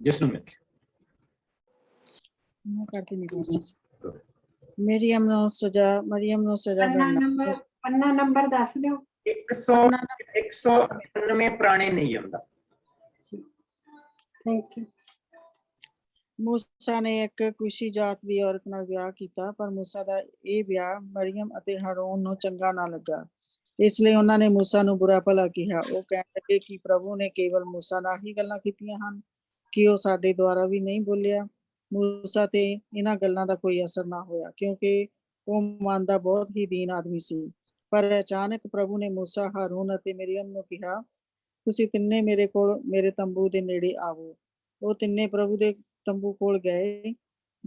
ਜਿਸਨੂੰ ਮਿਲ ਮੈਂ ਕਰਦੀ ਨਹੀਂ ਕੋਸ਼ਿਸ਼। ਮਰੀਮ ਨੂੰ ਸਜ਼ਾ ਮਿਲਣਾ। ਪੰਨਾ ਨੰਬਰ ਦੱਸ ਦਿਓ। 199 ਪੁਰਾਣੇ ਨਿਯਮ ਦਾ। Thank you. मूसा ने एक कुशी जात ਦੀ ਔਰਤ ਨਾਲ ਵਿਆਹ ਕੀਤਾ, ਪਰ मूसा ਦਾ ਇਹ ਵਿਆਹ ਮਰੀਮ ਅਤੇ ਹਾਰੂਨ ਨੂੰ ਚੰਗਾ ਨਾ ਲੱਗਾ। ਇਸ ਲਈ ਉਹਨਾਂ ਨੇ मूसा ਨੂੰ ਬੁਰਾ ਭਲਾ ਕਿਹਾ। ਉਹ ਕਹਿਣ ਲੱਗੇ ਕਿ ਪ੍ਰਭੂ ਨੇ ਕੇਵਲ मूसा ਨਾਲ ਹੀ ਗੱਲਾਂ ਕੀਤੀਆਂ ਹਨ, ਕਿ ਉਹ ਸਾਡੇ ਦੁਆਰਾ ਵੀ ਨਹੀਂ ਬੋਲਿਆ। मूसा ਤੇ ਇਹਨਾਂ ਗੱਲਾਂ ਦਾ ਕੋਈ ਅਸਰ ਨਾ ਹੋਇਆ, ਕਿਉਂਕਿ ਉਹ ਮਨ ਦਾ ਬਹੁਤ ਹੀ ਦੀਨ ਆਦਮੀ ਸੀ। ਪਰ ਅਚਾਨਕ ਪ੍ਰਭੂ ਨੇ मूसा, ਹਾਰੂਨ ਅਤੇ ਮਰੀਮ ਨੂੰ ਕਿਹਾ, ਤੁਸੀਂ ਤਿੰਨੇ ਮੇਰੇ ਤੰਬੂ ਦੇ ਨੇੜੇ ਆਵੋ। ਉਹ ਤਿੰਨੇ ਪ੍ਰਭੂ ਦੇ ਤੰਬੂ ਕੋਲ ਗਏ।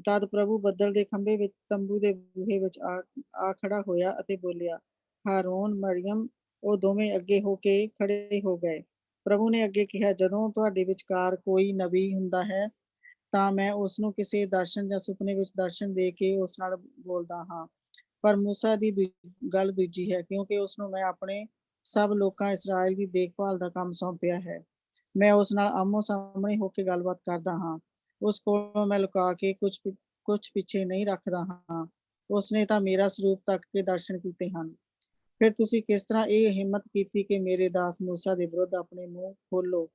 ਤਦ ਪ੍ਰਭੂ ਬੱਦਲ ਦੇ ਖੰਭੇ ਵਿੱਚ ਤੰਬੂ ਦੇ ਬੂਹੇ ਵਿੱਚ ਆ ਖੜਾ ਹੋਇਆ ਅਤੇ ਬੋਲਿਆ, ਹਾਰੂਨ, ਮਰੀਮ। ਉਹ ਦੋਵੇਂ ਅੱਗੇ ਹੋ ਕੇ ਖੜੇ ਹੋ ਗਏ। ਪ੍ਰਭੂ ਨੇ ਅੱਗੇ ਕਿਹਾ, ਜਦੋਂ ਤੁਹਾਡੇ ਵਿਚਕਾਰ ਕੋਈ ਨਬੀ ਹੁੰਦਾ ਹੈ ਤਾਂ ਮੈਂ ਉਸਨੂੰ ਕਿਸੇ ਦਰਸ਼ਨ ਜਾਂ ਸੁਪਨੇ ਵਿੱਚ ਦਰਸ਼ਨ ਦੇ ਕੇ ਉਸ ਨਾਲ ਬੋਲਦਾ ਹਾਂ। ਪਰ मूसा ਦੀ ਗੱਲ ਦੂਜੀ ਹੈ, ਕਿਉਂਕਿ ਉਸਨੂੰ ਮੈਂ ਆਪਣੇ ਸਭ ਲੋਕਾਂ ਇਸਰਾਇਲ ਦੀ ਦੇਖਭਾਲ ਦਾ ਕੰਮ ਸੌਂਪਿਆ ਹੈ। ਮੈਂ ਉਸ ਨਾਲ ਆਮੋ ਸਾਹਮਣੇ ਹੋ ਕੇ ਗੱਲਬਾਤ ਕਰਦਾ ਹਾਂ। ਉਸ ਕੋਲੋਂ ਮੈਂ ਲੁਕਾ ਕੇ ਕੁਛ ਪਿੱਛੇ ਨਹੀਂ ਰੱਖਦਾ ਹਾਂ। ਉਸਨੇ ਤਾਂ ਮੇਰਾ ਸਰੂਪ ਤੱਕ ਕੇ ਦਰਸ਼ਨ ਕੀਤੇ ਹਨ। ਫਿਰ ਤੁਸੀਂ ਕਿਸ ਤਰ੍ਹਾਂ ਇਹ ਹਿੰਮਤ ਕੀਤੀ ਕਿ ਮੇਰੇ ਦਾਸ मूसा ਦੇ ਵਿਰੁੱਧ ਆਪਣੇ ਮੂੰਹ ਖੋਲੋ।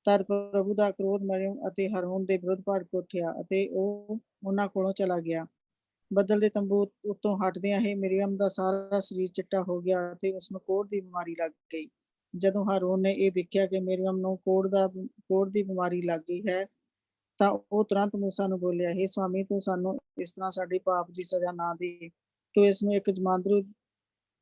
ਤਦ ਪ੍ਰਭੂ ਦਾ ਕ੍ਰੋਧ ਮਰੀਮ ਅਤੇ ਹਾਰੂਨ ਦੇ ਵਿਰੁੱਧ ਭੜਕ ਉੱਠਿਆ ਅਤੇ ਉਹ ਉਹਨਾਂ ਕੋਲੋਂ ਚਲਾ ਗਿਆ। ਬੱਦਲ ਦੇ ਤੰਬੂ ਉੱਤੋਂ ਹਟਦਿਆਂ ਹੀ ਮਰੀਮ ਦਾ ਸਾਰਾ ਸਰੀਰ ਚਿੱਟਾ ਹੋ ਗਿਆ ਅਤੇ ਉਸਨੂੰ ਕੋਹੜ ਦੀ ਬਿਮਾਰੀ ਲੱਗ ਗਈ। ਜਦੋਂ ਹਾਰੂਨ ਨੇ ਇਹ ਦੇਖਿਆ ਕਿ ਮਰੀਮ ਨੂੰ ਕੋਹੜ ਦੀ ਬਿਮਾਰੀ ਲੱਗ ਗਈ ਹੈ, ਤਾਂ ਉਹ ਤੁਰੰਤ मूसा ਨੂੰ ਬੋਲਿਆ, ਹੇ ਸਵਾਮੀ, ਤੂੰ ਸਾਨੂੰ ਇਸ ਤਰ੍ਹਾਂ ਸਾਡੇ ਪਾਪ ਦੀ ਸਜ਼ਾ ਨਾ ਦੇ। ਤੂੰ ਇਸ ਨੂੰ ਇੱਕ ਜਮਾਂਦਰੂ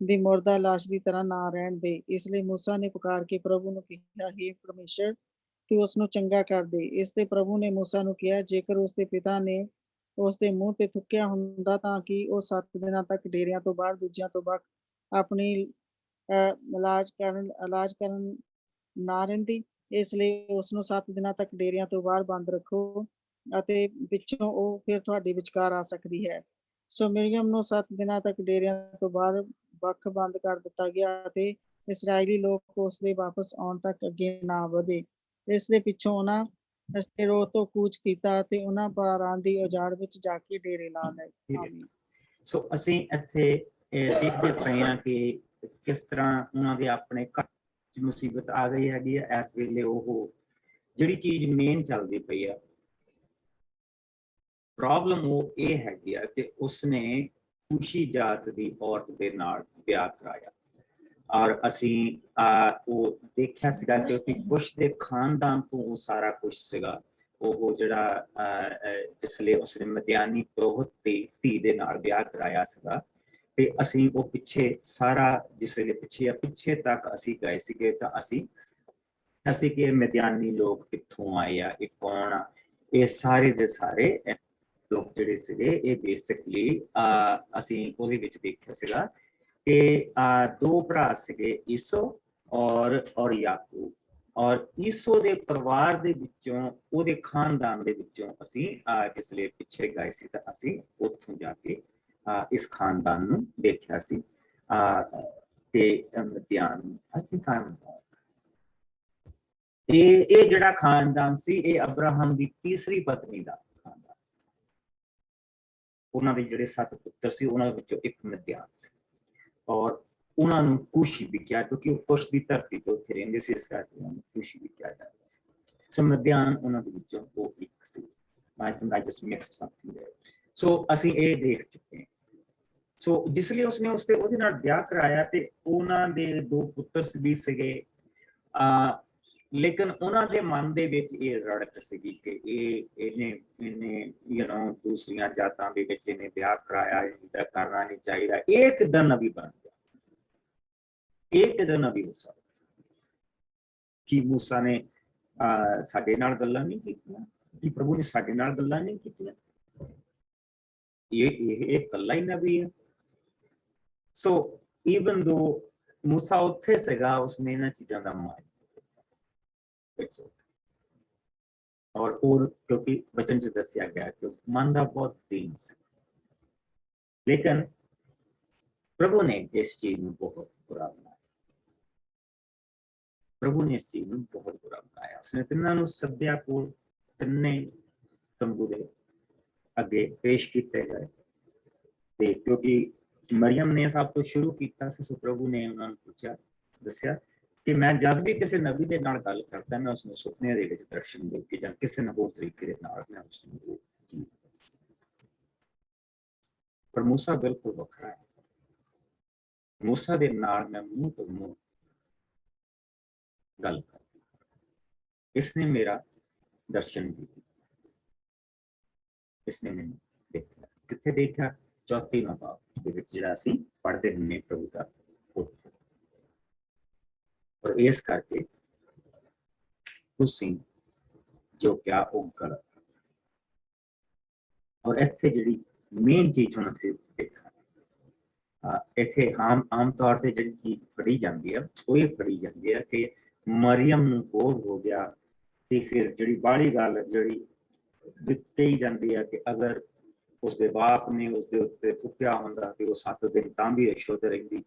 ਦੀ ਮੁਰਦਾ ਲਾਸ਼ ਦੀ ਤਰ੍ਹਾਂ ਨਾ ਰਹਿਣ ਦੇ। ਇਸ ਲਈ मूसा ਨੇ ਪੁਕਾਰ ਕੇ ਪ੍ਰਭੂ ਨੂੰ ਕਿਹਾ, ਹੇ ਪਰਮੇਸ਼ਰ, ਤੂੰ ਉਸਨੂੰ ਚੰਗਾ ਕਰ ਦੇ। ਇਸ ਤੇ ਪ੍ਰਭੂ ਨੇ मूसा ਨੂੰ ਕਿਹਾ, ਜੇਕਰ ਉਸਦੇ ਪਿਤਾ ਨੇ ਉਸਦੇ ਮੂੰਹ ਤੇ ਥੁੱਕਿਆ ਹੁੰਦਾ ਤਾਂ ਕਿ ਉਹ 7 ਦਿਨਾਂ ਤੱਕ ਡੇਰਿਆਂ ਤੋਂ ਬਾਹਰ ਦੂਜਿਆਂ ਤੋਂ ਵੱਖ ਆਪਣੀ ਇਲਾਜ ਕਰਨ ਨਾ ਰਹਿੰਦੀ। ਇਸ ਲਈ ਉਸਨੂੰ 7 ਦਿਨਾਂ ਤੱਕ ਡੇਰਿਆਂ ਤੋਂ ਬਾਹਰ ਬੰਦ ਰੱਖੋ ਅਤੇ ਪਿੱਛੋਂ ਉਹ ਫਿਰ ਤੁਹਾਡੇ ਵਿਚਕਾਰ ਆ ਸਕਦੀ ਹੈ। ਸੋ ਮਰੀਮ ਨੂੰ 7 ਦਿਨਾਂ ਤੱਕ ਡੇਰਿਆਂ ਤੋਂ ਬਾਹਰ ਵੱਖ ਬੰਦ ਕਰ ਦਿੱਤਾ ਗਿਆ ਅਤੇ ਇਸਰਾਇਲੀ ਲੋਕ ਉਸਦੇ ਵਾਪਸ ਆਉਣ ਤੱਕ ਅੱਗੇ ਨਾ ਵਧੇ। ਇਸ ਦੇ ਪਿੱਛੋਂ ਉਹਨਾਂ ਅਸਤੇਰੋਤ ਤੋਂ ਕੂਚ ਕੀਤਾ ਅਤੇ ਉਹਨਾਂ ਪਾਰਾਨ ਦੀ ਉਜਾੜ ਵਿੱਚ ਜਾ ਕੇ ਡੇਰੇ ਲਾ ਲਏ। ਸੋ ਅਸੀਂ ਇੱਥੇ ਦੇਖਦੇ ਪਏ ਹਾਂ ਕਿ ਕਿਸ ਤਰ੍ਹਾਂ ਉਹਨਾਂ ਦੇ ਆਪਣੇ ਘਰ 'ਚ ਮੁਸੀਬਤ ਆ ਗਈ ਹੈਗੀ ਹੈ। ਇਸ ਵੇਲੇ ਉਹ ਜਿਹੜੀ ਚੀਜ਼ ਮੇਨ ਚੱਲਦੀ ਪਈ ਆ, ਪ੍ਰੋਬਲਮ ਉਹ ਇਹ ਹੈਗੀ ਆ ਕਿ ਉਸਨੇ ਕੁਸ਼ੀ ਜਾਤ ਦੀ ਔਰਤ ਦੇ ਨਾਲ ਵਿਆਹ ਕਰਾਇਆ। ਔਰ ਅਸੀਂ ਉਹ ਦੇਖਿਆ ਸੀਗਾ ਕਿ ਕੁਸ਼ ਦੇ ਖਾਨਦਾਨ ਤੋਂ ਉਹ ਸਾਰਾ ਕੁਛ ਸੀਗਾ। ਉਹ ਜਿਹੜਾ ਜਿਸ ਲਈ ਉਸਨੇ ਮਦਿਆਨੀ ਪੁਰੋਹਿਤ ਦੀ ਧੀ ਦੇ ਨਾਲ ਵਿਆਹ ਕਰਾਇਆ ਸੀਗਾ। ਤੇ ਅਸੀਂ ਉਹ ਪਿੱਛੇ ਸਾਰਾ ਜਿਸ ਵੇਲੇ ਪਿੱਛੇ ਤੱਕ ਅਸੀਂ ਗਏ ਸੀਗੇ ਤਾਂ ਅਸੀਂ ਕਿ ਮਦਿਆਨੀ ਲੋਕ ਕਿੱਥੋਂ ਆਏ ਆ, ਇਹ ਕੌਣ ਆ। ਇਹ ਸਾਰੇ ਦੇ ਸਾਰੇ ਲੋਕ ਜਿਹੜੇ ਸੀਗੇ ਇਹ ਬੇਸਿਕਲੀ ਅਸੀਂ ਉਹਦੇ ਵਿੱਚ ਦੇਖਿਆ ਸੀਗਾ ਕਿ 2 ਭਰਾ ਸੀਗੇ, ਈਸੋ ਔਰ ਯਾਕੂਬ। ਔਰ ਈਸੋ ਦੇ ਪਰਿਵਾਰ ਦੇ ਵਿੱਚੋਂ, ਉਹਦੇ ਖਾਨਦਾਨ ਦੇ ਵਿੱਚੋਂ ਅਸੀਂ ਜਿਸ ਵੇਲੇ ਪਿੱਛੇ ਗਏ ਸੀ ਤਾਂ ਅਸੀਂ ਉੱਥੋਂ ਜਾ ਕੇ ਇਸ ਖਾਨਦਾਨ ਨੂੰ ਦੇਖਿਆ ਸੀ। ਤੇ ਮਦਿਆਨ ਇਹ ਜਿਹੜਾ ਖਾਨਦਾਨ ਸੀ ਇਹ ਅਬਰਾਹਮ ਦੀ ਤੀਸਰੀ ਪਤਨੀ ਦਾ ਖਾਨਦਾਨ ਸੀ। ਉਹਨਾਂ ਦੇ ਜਿਹੜੇ 7 ਪੁੱਤਰ ਸੀ ਉਹਨਾਂ ਵਿੱਚੋਂ ਇੱਕ ਮਦਿਆਨ ਸੀ ਔਰ ਉਹਨਾਂ ਨੂੰ ਕੁਸ਼ ਵੀ ਕਿਹਾ, ਕਿਉਂਕਿ ਉਹ ਕੁਸ਼ ਦੀ ਧਰਤੀ ਤੇ ਉੱਥੇ ਰਹਿੰਦੇ ਸੀ, ਇਸ ਕਰਕੇ ਉਹਨਾਂ ਨੂੰ ਕੁਸ਼ ਵੀ ਕਿਹਾ ਜਾਂਦਾ ਸੀ। ਸੋ ਮਦਿਆਨ ਉਹਨਾਂ ਦੇ ਵਿੱਚੋਂ ਉਹ ਇੱਕ ਸੀ। I think I just mixed something there. ਸੋ ਅਸੀਂ ਇਹ ਦੇਖ ਚੁੱਕੇ ਹਾਂ। ਸੋ ਜਿਸ ਲਈ ਉਸਨੇ ਉਹਦੇ ਨਾਲ ਵਿਆਹ ਕਰਾਇਆ ਤੇ ਉਹਨਾਂ ਦੇ 2 ਪੁੱਤਰ ਵੀ ਸੀਗੇ। ਲੇਕਿਨ ਉਹਨਾਂ ਦੇ ਮਨ ਦੇ ਵਿੱਚ ਇਹ ਰੜਕ ਸੀਗੀ ਕਿ ਇਹਨੇ ਦੂਸਰੀਆਂ ਜਾਤਾਂ ਦੇ ਵਿੱਚ ਇਹਨੇ ਵਿਆਹ ਕਰਾਇਆ, ਇਹਦਾ ਕਰਨਾ ਨਹੀਂ ਚਾਹੀਦਾ। ਇਹ ਕਿੱਦਾਂ ਨਬੀ ਬਣ ਗਿਆ, ਇਹ ਕਿੱਦਾਂ ਨਬੀ ਹੋ ਸਕਦਾ ਕਿ मूसा ਨੇ ਸਾਡੇ ਨਾਲ ਗੱਲਾਂ ਨਹੀਂ ਕੀਤੀਆਂ, ਕਿ ਪ੍ਰਭੂ ਨੇ ਸਾਡੇ ਨਾਲ ਗੱਲਾਂ ਨਹੀਂ ਕੀਤੀਆਂ, ਇਹ ਇਕੱਲਾ ਹੀ ਨਬੀ ਹੈ। ਸੋ ਈਵਨ ਦੋ मूसा ਉੱਥੇ ਸੀਗਾ, ਉਸਨੇ ਇਹਨਾਂ ਚੀਜ਼ਾਂ ਦਾ ਮਾਣ ਔਰ ਕਿਉਂਕਿ ਵਚਨ 'ਚ ਦੱਸਿਆ ਗਿਆ ਕਿ ਮਨ ਦਾ ਬਹੁਤ ਦੀਨ ਸੀ। ਲੇਕਿਨ ਪ੍ਰਭੂ ਨੇ ਇਸ ਚੀਜ਼ ਨੂੰ ਬਹੁਤ ਬੁਰਾ ਬਣਾਇਆ। ਪ੍ਰਭੂ ਨੇ ਇਸ ਚੀਜ਼ ਨੂੰ ਬਹੁਤ ਬੁਰਾ ਬਣਾਇਆ। ਉਸਨੇ ਤਿੰਨਾਂ ਨੂੰ ਸੱਦਿਆ ਕੋਲ ਤਿੰਨੇ ਤੰਬੂ ਦੇ ਅੱਗੇ ਪੇਸ਼ ਕੀਤੇ ਗਏ ਤੇ ਕਿਉਂਕਿ ਮਰੀਅਮ ਨੇ ਸਭ ਤੋਂ ਸ਼ੁਰੂ ਕੀਤਾ ਸੀ, ਸੋ ਪ੍ਰਭੂ ਨੇ ਉਹਨਾਂ ਨੂੰ ਪੁੱਛਿਆ, ਦੱਸਿਆ ਕਿ ਮੈਂ ਜਦ ਵੀ ਕਿਸੇ ਨਬੀ ਦੇ ਨਾਲ ਗੱਲ ਕਰਦਾ ਮੈਂ ਉਸਨੂੰ ਸੁਪਨੇ ਦੇ ਵਿੱਚ ਦਰਸ਼ਨ ਦੇ ਕੇ ਜਾਂ ਕਿਸੇ ਨਾ ਹੋਰ ਤਰੀਕੇ ਦੇ ਨਾਲ ਮੈਂ ਉਸਨੂੰ ਉਹ ਚੀਜ਼ ਦੱਸੀ। ਪਰ ਮੂਸਾ ਬਿਲਕੁਲ ਵੱਖਰਾ ਹੈ। ਮੂਸਾ ਦੇ ਨਾਲ ਮੈਂ ਮੂੰਹ ਤੋਂ ਮੂੰਹ ਗੱਲ ਕਰ, ਇਸਨੇ ਮੇਰਾ ਦਰਸ਼ਨ ਵੀ ਕੀਤਾ, ਇਸਨੇ ਮੈਨੂੰ ਦੇਖਿਆ। ਕਿੱਥੇ ਦੇਖਿਆ? 34ਵਾਂ ਬਾਬ ਦੇ ਵਿੱਚ ਜਿਹੜਾ ਅਸੀਂ ਪੜ੍ਹਦੇ ਹੁੰਦੇ ਪ੍ਰਭੂ ਦਾ ਉੱਥੇ। ਔਰ ਇਸ ਕਰਕੇ ਤੁਸੀਂ ਜੋ ਕਿਹਾ ਉਹ ਗਲਤ। ਔਰ ਇੱਥੇ ਜਿਹੜੀ ਮੇਨ ਚੀਜ਼ ਹੁਣ ਅਸੀਂ ਦੇਖਾਂ, ਇੱਥੇ ਆਮ ਤੌਰ ਤੇ ਜਿਹੜੀ ਚੀਜ਼ ਫੜੀ ਜਾਂਦੀ ਹੈ ਉਹ ਇਹ ਫੜੀ ਜਾਂਦੀ ਹੈ ਕਿ ਮਰੀਅਮ ਨੂੰ ਬੋਧ ਹੋ ਗਿਆ ਤੇ ਫਿਰ ਜਿਹੜੀ ਬਾਹਲੀ ਗੱਲ ਜਿਹੜੀ ਦਿੱਤੀ ਜਾਂਦੀ ਹੈ ਕਿ ਅਗਰ ਉਸਦੇ ਬਾਪ ਨੇ ਉਸਦੇ ਉੱਤੇ ਥੁੱਕਿਆ ਹੁੰਦਾ ਤੇ ਉਹ 7 ਦਿਨ ਤਾਂ ਵੀ ਅਸ਼ੁੱਧ ਰਹਿੰਦੀ,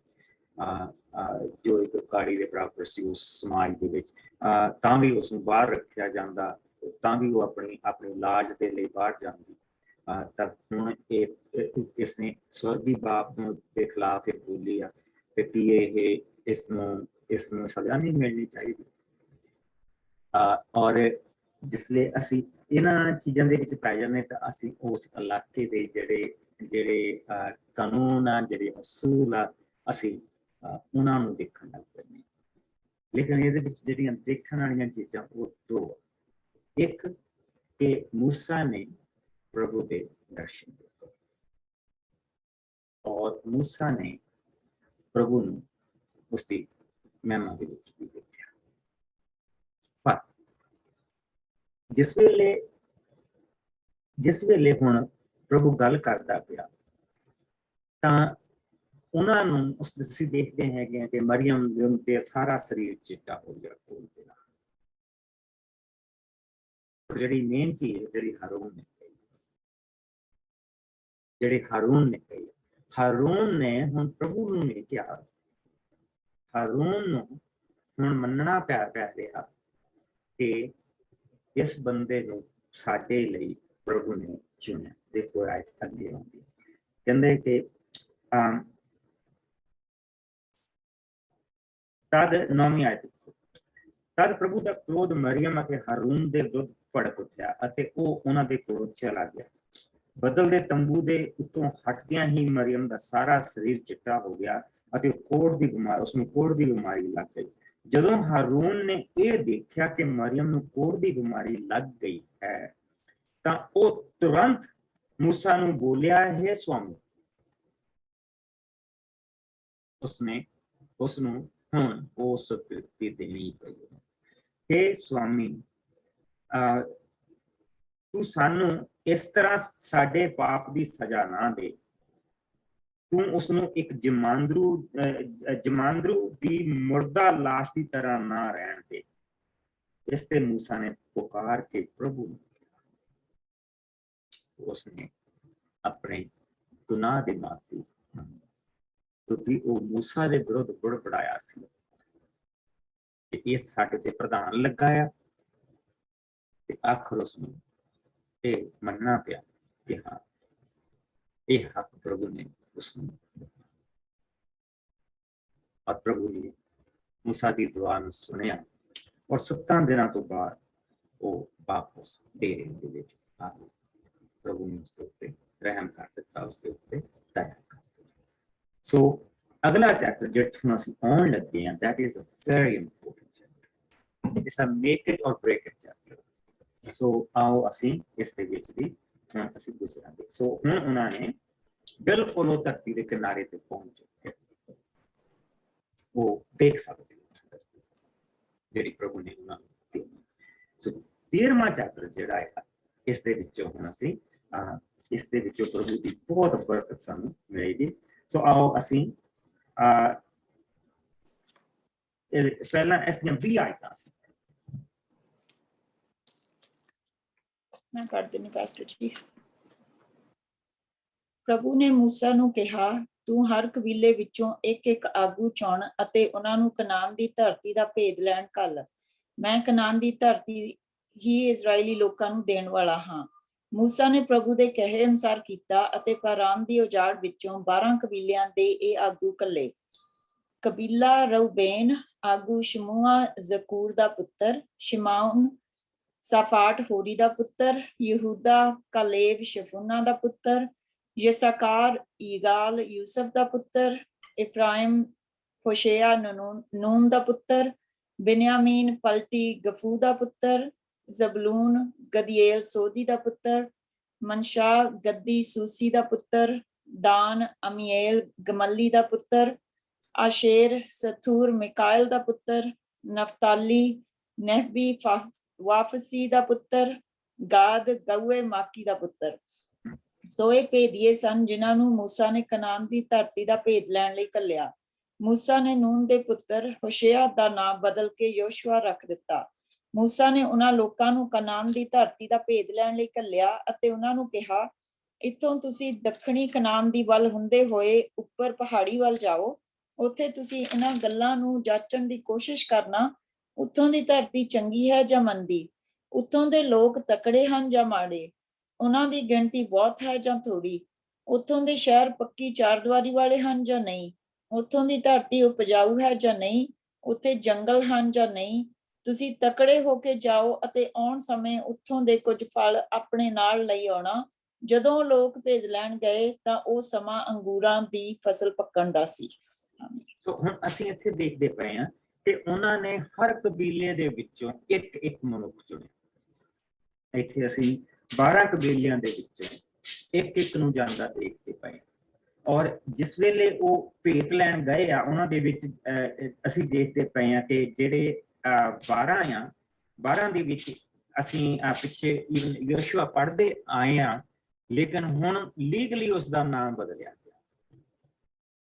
ਜੋ ਇੱਕ ਕਾੜੀ ਦੇ ਬਰਾਬਰ ਸੀ ਉਸ ਸਮਾਜ ਦੇ ਵਿੱਚ, ਤਾਂ ਵੀ ਉਸਨੂੰ ਬਾਹਰ ਰੱਖਿਆ ਜਾਂਦਾ, ਤਾਂ ਵੀ ਉਹ ਆਪਣੀ ਇਲਾਜ ਦੇ ਲਈ ਬਾਹਰ ਜਾਂਦੀ। ਤਾਂ ਹੁਣ ਇਸਨੇ ਸਵਰਗੀ ਬਾਪ ਨੂੰ ਦੇ ਖਿਲਾਫ ਇਹ ਬੋਲੀ ਆ ਤੇ ਕੀ ਇਹ ਇਸਨੂੰ ਸਜ਼ਾ ਨਹੀਂ ਮਿਲਣੀ ਚਾਹੀਦੀ। ਔਰ ਜਿਸਲੇ ਅਸੀਂ ਇਹਨਾਂ ਚੀਜ਼ਾਂ ਦੇ ਵਿੱਚ ਪੈ ਜਾਂਦੇ ਤਾਂ ਅਸੀਂ ਉਸ ਇਲਾਕੇ ਦੇ ਜਿਹੜੇ ਕਾਨੂੰਨ ਆ, ਜਿਹੜੇ ਅਸੂਲ ਆ, ਅਸੀਂ ਉਹਨਾਂ ਨੂੰ ਦੇਖਣ ਲੱਗ ਪੈਂਦੇ ਹਾਂ। ਲੇਕਿਨ ਇਹਦੇ ਵਿੱਚ ਜਿਹੜੀਆਂ ਦੇਖਣ ਵਾਲੀਆਂ ਚੀਜ਼ਾਂ ਉਹ ਦੋ, ਇੱਕ ਕਿ ਮੂਸਾ ਨੇ ਪ੍ਰਭੂ ਦੇ ਦਰਸ਼ਨ ਦਿੱਤੇ ਔਰ ਮੂਸਾ ਨੇ ਪ੍ਰਭੂ ਨੂੰ ਉਸਦੀ ਮਹਿਮਾ ਦੇ ਵਿੱਚ ਵੀ ਦੇਖਿਆ। ਪਰ ਜਿਸ ਵੇਲੇ ਹੁਣ ਪ੍ਰਭੂ ਗੱਲ ਕਰਦਾ ਪਿਆ ਤਾਂ ਉਹਨਾਂ ਨੂੰ ਅਸੀਂ ਦੇਖਦੇ ਹੈਗੇ ਕਿ ਮਰੀਅਮ ਦੇ ਸਾਰਾ ਸਰੀਰ ਚਿੱਟਾ ਹੋ ਗਿਆ ਖੂਨ ਦੇ ਨਾਲ। ਜਿਹੜੀ ਮੇਨ ਚੀਜ਼ ਜਿਹੜੀ ਹਾਰੂਨ ਨੇ ਹੁਣ ਪ੍ਰਭੂ ਨੂੰ ਨਹੀਂ ਕਿਹਾ, ਹਾਰੂਨ ਨੂੰ ਹੁਣ ਮੰਨਣਾ ਪੈ ਰਿਹਾ ਕਿ ਇਸ ਬੰਦੇ ਨੂੰ ਸਾਡੇ ਲਈ ਪ੍ਰਭੂ ਨੇ ਚੁਣਿਆ। ਦੇਖੋ ਰਾਇਤ ਅੱਗੇ ਆਉਂਦੀ ਕਹਿੰਦੇ ਕਿ ਤਦ 9ਵੀਂ ਆਇਤ, ਤਦ ਪ੍ਰਭੂ ਦਾ ਕ੍ਰੋਧ ਮਰੀਅਮ ਅਤੇ ਹਾਰੂਨ ਦੇ ਵਿਰੁੱਧ ਭੜਕ ਉੱਠਿਆ ਅਤੇ ਉਹ ਉਹਨਾਂ ਦੇ ਕੋਲ ਚਲਾ ਗਿਆ। ਬਦਲ ਦੇ ਤੰਬੂ ਦੇ ਉੱਤੋਂ ਹਟਦਿਆਂ ਹੀ ਮਰੀਅਮ ਦਾ ਸਾਰਾ ਸਰੀਰ ਚਿੱਟਾ ਹੋ ਗਿਆ ਅਤੇ ਉਸਨੂੰ ਕੋੜ ਦੀ ਬਿਮਾਰੀ ਲੱਗ ਗਈ। ਜਦੋਂ ਹਾਰੂਨ ਨੇ ਇਹ ਦੇਖਿਆ ਕਿ ਮਰੀਅਮ ਨੂੰ ਕੋੜ ਦੀ ਬਿਮਾਰੀ ਲੱਗ ਗਈ ਹੈ ਤਾਂ ਉਹ ਤੁਰੰਤ ਮੂਸਾ ਨੂੰ ਬੋਲਿਆ, ਹੈ ਸਵਾਮੀ। ਉਸਨੂੰ ਹੁਣ ਉਹ ਸਵੀਕ੍ਰਿਤੀ ਦੇਣੀ ਪਈ ਹੈ, ਸਵਾਮੀ ਤੂੰ ਸਾਨੂੰ ਇਸ ਤਰ੍ਹਾਂ ਸਾਡੇ ਪਾਪ ਦੀ ਸਜ਼ਾ ਨਾ ਦੇ। ਤੂੰ ਉਸਨੂੰ ਇੱਕ ਜਮਾਂਦਰੂ ਦੀ ਮੁਰਦਾ ਲਾਸ਼ ਦੀ ਤਰ੍ਹਾਂ ਨਾ ਰਹਿਣ ਦੇ। ਇਸ ਤੇ ਮੂਸਾ ਨੇ ਪੁਕਾਰ ਕੇ ਪ੍ਰਭੂ ਨੂੰ, ਉਸਨੇ ਆਪਣੇ ਗੁਨਾਹ ਦੀ ਮਾਫੀ, ਕਿਉਂਕਿ ਉਹ ਮੂਸਾ ਦੇ ਵਿਰੁੱਧ ਬੜਬੜਾਇਆ ਸੀ ਕਿ ਇਹ ਸਾਡੇ ਤੇ ਪ੍ਰਧਾਨ ਲੱਗਾ ਆ ਤੇ ਆਖਰ ਉਸਨੂੰ ਇਹ ਮੰਨਣਾ ਪਿਆ ਕਿ ਹਾਂ ਇਹ ਹੱਕ ਪ੍ਰਭੂ ਨੇ ਉਸਨੂੰ। ਔਰ ਪ੍ਰਭੂ ਨੇ ਮੂਸਾ ਦੀ ਦੁਆ ਨੂੰ ਸੁਣਿਆ ਔਰ 7 ਦਿਨਾਂ ਤੋਂ ਬਾਅਦ ਉਹ ਵਾਪਸ ਡੇਰੇ ਦੇ ਵਿੱਚ ਆ ਗਏ। ਪ੍ਰਭੂ ਨੇ ਉਸ ਉੱਤੇ ਰਹਿਮ ਕਰ ਦਿੱਤਾ, ਉਸ ਦੇ ਉੱਤੇ ਦਇਆ ਕਰ ਦਿੱਤੀ। ਸੋ ਅਗਲਾ ਚੈਪਟਰ ਜਿਹੜਾ ਅਸੀਂ ਆਉਣ ਲੱਗੇ ਹਾਂ, that is a very important chapter. It's a make it or break it chapter. ਸੋ ਆਓ ਅਸੀਂ ਇਸ ਦੇ ਵਿੱਚ ਵੀ ਅਸੀਂ ਗੁਜ਼ਰਾਂਗੇ। ਸੋ ਹੁਣ ਉਹਨਾਂ ਨੇ ਬਿਲਕੁਲ ਉਹ ਧਰਤੀ ਦੇ ਕਿਨਾਰੇ ਤੇ ਪਹੁੰਚ ਚੁੱਕੇ, ਉਹ ਦੇਖ ਸਕਦੇ ਜਿਹੜੀ ਪ੍ਰਭੂ ਨੇ ਉਹਨਾਂ ਨੂੰ ਦਿੱਤੀ। ਸੋ 13ਵਾਂ ਚੈਪਟਰ ਜਿਹੜਾ ਹੈ ਇਸ ਦੇ ਵਿੱਚੋਂ ਹੁਣ ਅਸੀਂ ਇਸ ਦੇ ਵਿੱਚੋਂ ਪ੍ਰਭੂ ਦੀ ਬਹੁਤ ਬਰਕਤ ਸਾਨੂੰ ਮਿਲੇਗੀ। ਸੋ ਆਓ ਅਸੀਂ ਪਹਿਲਾਂ ਇਸ ਦੀਆਂ 20 ਆਇਤਾਂ ਮੈਂ ਕਰ ਦਿੰਦੀ ਪਾਸਟਰ ਜੀ। ਪ੍ਰਭੂ ਨੇ ਮੂਸਾ ਨੂੰ ਕਿਹਾ, ਤੂੰ ਹਰ ਕਬੀਲੇ ਵਿੱਚੋਂ ਇੱਕ ਆਗੂ ਚੁਣ ਅਤੇ ਉਹਨਾਂ ਨੂੰ ਕਨਾਨ ਦੀ ਧਰਤੀ ਦਾ ਭੇਦ ਲੈਣ ਘੱਲ। ਮੈਂ ਕਨਾਨ ਦੀ ਧਰਤੀ ਹੀ ਇਜ਼ਰਾਈਲੀ ਲੋਕਾਂ ਨੂੰ ਦੇਣ ਵਾਲਾ ਹਾਂ। ਮੂਸਾ ਨੇ ਪ੍ਰਭੂ ਦੇ ਕਹੇ ਅਨੁਸਾਰ ਕੀਤਾ ਅਤੇ ਪਾਰਾਨ ਦੀ ਉਜਾੜ ਵਿੱਚੋਂ 12 ਕਬੀਲਿਆਂ ਦੇ ਇਹ ਆਗੂ ਕੱਲੇ। ਕਬੀਲਾ ਰਊਬੇਨ ਆਗੂ ਸ਼ਮੂਆ ਜ਼ਕੂਰ ਦਾ ਪੁੱਤਰ, ਸ਼ਿਮਾਉਨ ਸਾਫਾਟ ਹੋਰੀ ਦਾ ਪੁੱਤਰ, ਯਹੂਦਾ ਕਾਲੇਬ ਸ਼ਫੂਨਾ ਦਾ ਪੁੱਤਰ, ਯਸਾਕਾਰ ਈਗਾਲ ਯੂਸਫ ਦਾ ਪੁੱਤਰ, ਇਫਰਾਇਮ ਹੋਸ਼ੇਆ ਨੂਨ ਦਾ ਪੁੱਤਰ, ਬਿਨਯਾਮੀਨ ਪਲਟੀ ਗਫੂ ਦਾ ਪੁੱਤਰ, ਜ਼ਬਲੂਨ ਗਦੀਏਲ ਸੋਦੀ ਦਾ ਪੁੱਤਰ, ਮਨਸ਼ਾ ਗੱਦੀ ਸੂਸੀ ਦਾ ਪੁੱਤਰ, ਦਾਨ ਅਮੀਏਲ ਗਮਲੀ ਦਾ ਪੁੱਤਰ, ਆਸ਼ੇਰ ਸਥੂਰ ਮਿਕਾਇਲ ਦਾ ਪੁੱਤਰ, ਨਫਤਾਲੀ ਨਹਿਬੀ ਵਾਫਸੀ ਦਾ ਪੁੱਤਰ, ਗਾਦ ਗਊਏ ਮਾਕੀ ਦਾ ਪੁੱਤਰ। ਸੋ ਇਹ ਭੇਦੀਏ ਸਨ ਜਿਨ੍ਹਾਂ ਨੂੰ ਮੂਸਾ ਨੇ ਕਨਾਨ ਦੀ ਧਰਤੀ ਦਾ ਭੇਦ ਲੈਣ ਲਈ ਘੱਲਿਆ। ਮੂਸਾ ਨੇ ਨੂਨ ਦੇ ਪੁੱਤਰ ਹੋਸ਼ੇਆ ਦਾ ਨਾਮ ਬਦਲ ਕੇ ਯੋਸ਼ੂਆ ਰੱਖ ਦਿੱਤਾ। ਮੂਸਾ ਨੇ ਉਹਨਾਂ ਲੋਕਾਂ ਨੂੰ ਕਨਾਨ ਦੀ ਧਰਤੀ ਦਾ ਭੇਦ ਲੈਣ ਲਈ ਘੱਲਿਆ ਅਤੇ ਉਹਨਾਂ ਨੂੰ ਕਿਹਾ, ਇੱਥੋਂ ਤੁਸੀਂ ਦੱਖਣੀ ਕਨਾਨ ਦੀ ਵੱਲ ਹੁੰਦੇ ਹੋਏ ਉੱਪਰ ਪਹਾੜੀ ਵੱਲ ਜਾਓ। ਉੱਥੇ ਤੁਸੀਂ ਇਹਨਾਂ ਗੱਲਾਂ ਨੂੰ ਜਾਚਣ ਦੀ ਕੋਸ਼ਿਸ਼ ਕਰਨਾ, ਉੱਥੋਂ ਦੀ ਧਰਤੀ ਚੰਗੀ ਹੈ ਜਾਂ ਮੰਦੀ, ਉੱਥੋਂ ਦੇ ਲੋਕ ਤਕੜੇ ਹਨ ਜਾਂ ਮਾੜੇ, ਉਹਨਾਂ ਦੀ ਗਿਣਤੀ ਬਹੁਤ ਹੈ ਜਾਂ ਥੋੜੀ, ਉੱਥੋਂ ਦੇ ਸ਼ਹਿਰ ਪੱਕੀ ਚਾਰਦੀਵਾਰੀ ਵਾਲੇ ਹਨ ਜਾਂ ਨਹੀਂ, ਉੱਥੋਂ ਦੀ ਧਰਤੀ ਉਪਜਾਊ ਹੈ ਜਾਂ ਨਹੀਂ, ਉੱਥੇ ਜੰਗਲ ਹਨ ਜਾਂ ਨਹੀਂ। ਤੁਸੀਂ ਤਕੜੇ ਹੋ ਕੇ ਜਾਓ ਅਤੇ ਆਉਣ ਸਮੇਂ ਉੱਥੋਂ ਦੇ ਕੁਝ ਫਲ ਆਪਣੇ ਨਾਲ ਲਈ ਆਉਣਾ। ਜਦੋਂ ਲੋਕ ਭੇਦ ਲੈਣ ਗਏ ਤਾਂ ਉਹ ਸਮਾਂ ਅੰਗੂਰਾਂ ਦੀ ਫਸਲ ਪੱਕਣ ਦਾ ਸੀ। ਸੋ ਹੁਣ ਅਸੀਂ ਇੱਥੇ ਦੇਖਦੇ ਪਏ ਹਾਂ ਕਿ ਉਹਨਾਂ ਨੇ ਹਰ ਕਬੀਲੇ ਦੇ ਵਿੱਚੋਂ ਇੱਕ ਇੱਕ ਮਨੁੱਖ ਚੁਣਿਆ। ਇੱਥੇ ਅਸੀਂ 12 ਕਬੀਲਿਆਂ ਦੇ ਵਿੱਚੋਂ ਇੱਕ ਇੱਕ ਨੂੰ ਜਾਂਦਾ ਦੇਖਦੇ ਪਏ। ਔਰ ਜਿਸ ਵੇਲੇ ਉਹ ਭੇਦ ਲੈਣ ਗਏ ਆ, ਉਹਨਾਂ ਦੇ ਵਿੱਚ ਅਸੀਂ ਦੇਖਦੇ ਪਏ ਹਾਂ ਕਿ ਜਿਹੜੇ 12 ਦੇ ਵਿੱਚ ਅਸੀਂ ਪਿੱਛੇ ਯਹੋਸ਼ੂਆ ਪੜ੍ਹਦੇ ਆਏ ਹਾਂ, ਲੇਕਿਨ ਹੁਣ ਲੀਗਲੀ ਉਸ ਦਾ ਨਾਮ ਬਦਲਿਆ ਗਿਆ।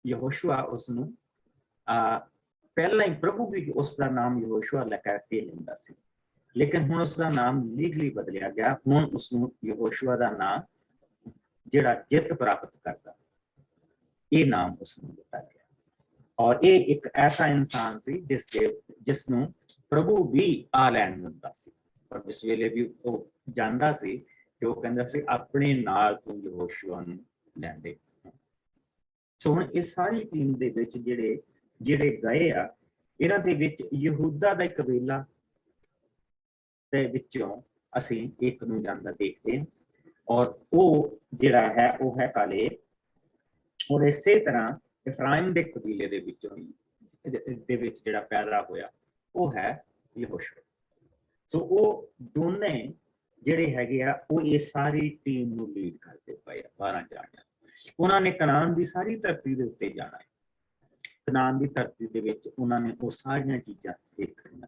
ਯਹੋਸ਼ੂਆ ਉਸਨੂੰ ਪਹਿਲਾਂ ਹੀ ਪ੍ਰਭੂ ਵੀ ਉਸ ਦਾ ਨਾਮ ਯਹੋਸ਼ੂਆ ਲੈ ਕੇ ਲੈਂਦਾ ਸੀ, ਲੇਕਿਨ ਹੁਣ ਉਸ ਦਾ ਨਾਮ ਲੀਗਲੀ ਬਦਲਿਆ ਗਿਆ। ਹੁਣ ਉਸਨੂੰ ਯਹੋਸ਼ੂਆ ਦਾ ਨਾਮ ਜਿਹੜਾ ਜਿੱਤ ਪ੍ਰਾਪਤ ਕਰਦਾ, ਇਹ ਨਾਮ ਉਸਨੂੰ ਦਿੱਤਾ ਗਿਆ। ਔਰ ਇਹ ਇੱਕ ਐਸਾ ਇਨਸਾਨ ਸੀ ਜਿਸ ਨੂੰ ਪ੍ਰਭੂ ਵੀ ਆ ਲੈਣ ਦਿੰਦਾ ਸੀ। ਪਰ ਜਿਸ ਵੇਲੇ ਵੀ ਉਹ ਜਾਂਦਾ ਸੀ ਤੇ ਉਹ ਕਹਿੰਦਾ ਸੀ ਆਪਣੇ ਨਾਲ ਤੂੰ ਯਹੋਸ਼ੂਆ ਨੂੰ ਲੈਂਦੇ। ਸੋ ਹੁਣ ਇਹ ਸਾਰੀ ਟੀਮ ਦੇ ਵਿੱਚ ਜਿਹੜੇ ਗਏ ਆ, ਇਹਨਾਂ ਦੇ ਵਿੱਚ ਯਹੂਦਾ ਦਾ ਕਬੀਲਾ ਦੇ ਵਿੱਚੋਂ ਅਸੀਂ ਇੱਕ ਨੂੰ ਜਾਂਦਾ ਦੇਖਦੇ ਹਾਂ, ਔਰ ਉਹ ਜਿਹੜਾ ਹੈ ਉਹ ਹੈ ਕਾਲੇਬ। ਔਰ ਇਸੇ ਤਰ੍ਹਾਂ ਇਫਰਾਇਮ ਦੇ ਕਬੀਲੇ ਦੇ ਵਿੱਚੋਂ ਦੇ ਵਿੱਚ ਜਿਹੜਾ ਪੈਦਾ ਹੋਇਆ ਉਹ ਹੈ ਯਹੋਸ਼ੂਆ। ਸੋ ਉਹ ਦੋਨੇ ਜਿਹੜੇ ਹੈਗੇ ਆ ਉਹ ਇਹ ਸਾਰੀ ਟੀਮ ਨੂੰ ਲੀਡ ਕਰਦੇ ਪਏ ਆ। 12 ਜਾਣਿਆਂ ਉਹਨਾਂ ਨੇ ਕਨਾਨ ਦੀ ਸਾਰੀ ਧਰਤੀ ਦੇ ਉੱਤੇ ਜਾਣਾ ਹੈ। ਕਨਾਨ ਦੀ ਧਰਤੀ ਦੇ ਵਿੱਚ ਉਹਨਾਂ ਨੇ ਉਹ ਸਾਰੀਆਂ ਚੀਜ਼ਾਂ ਦੇਖਣੀਆਂ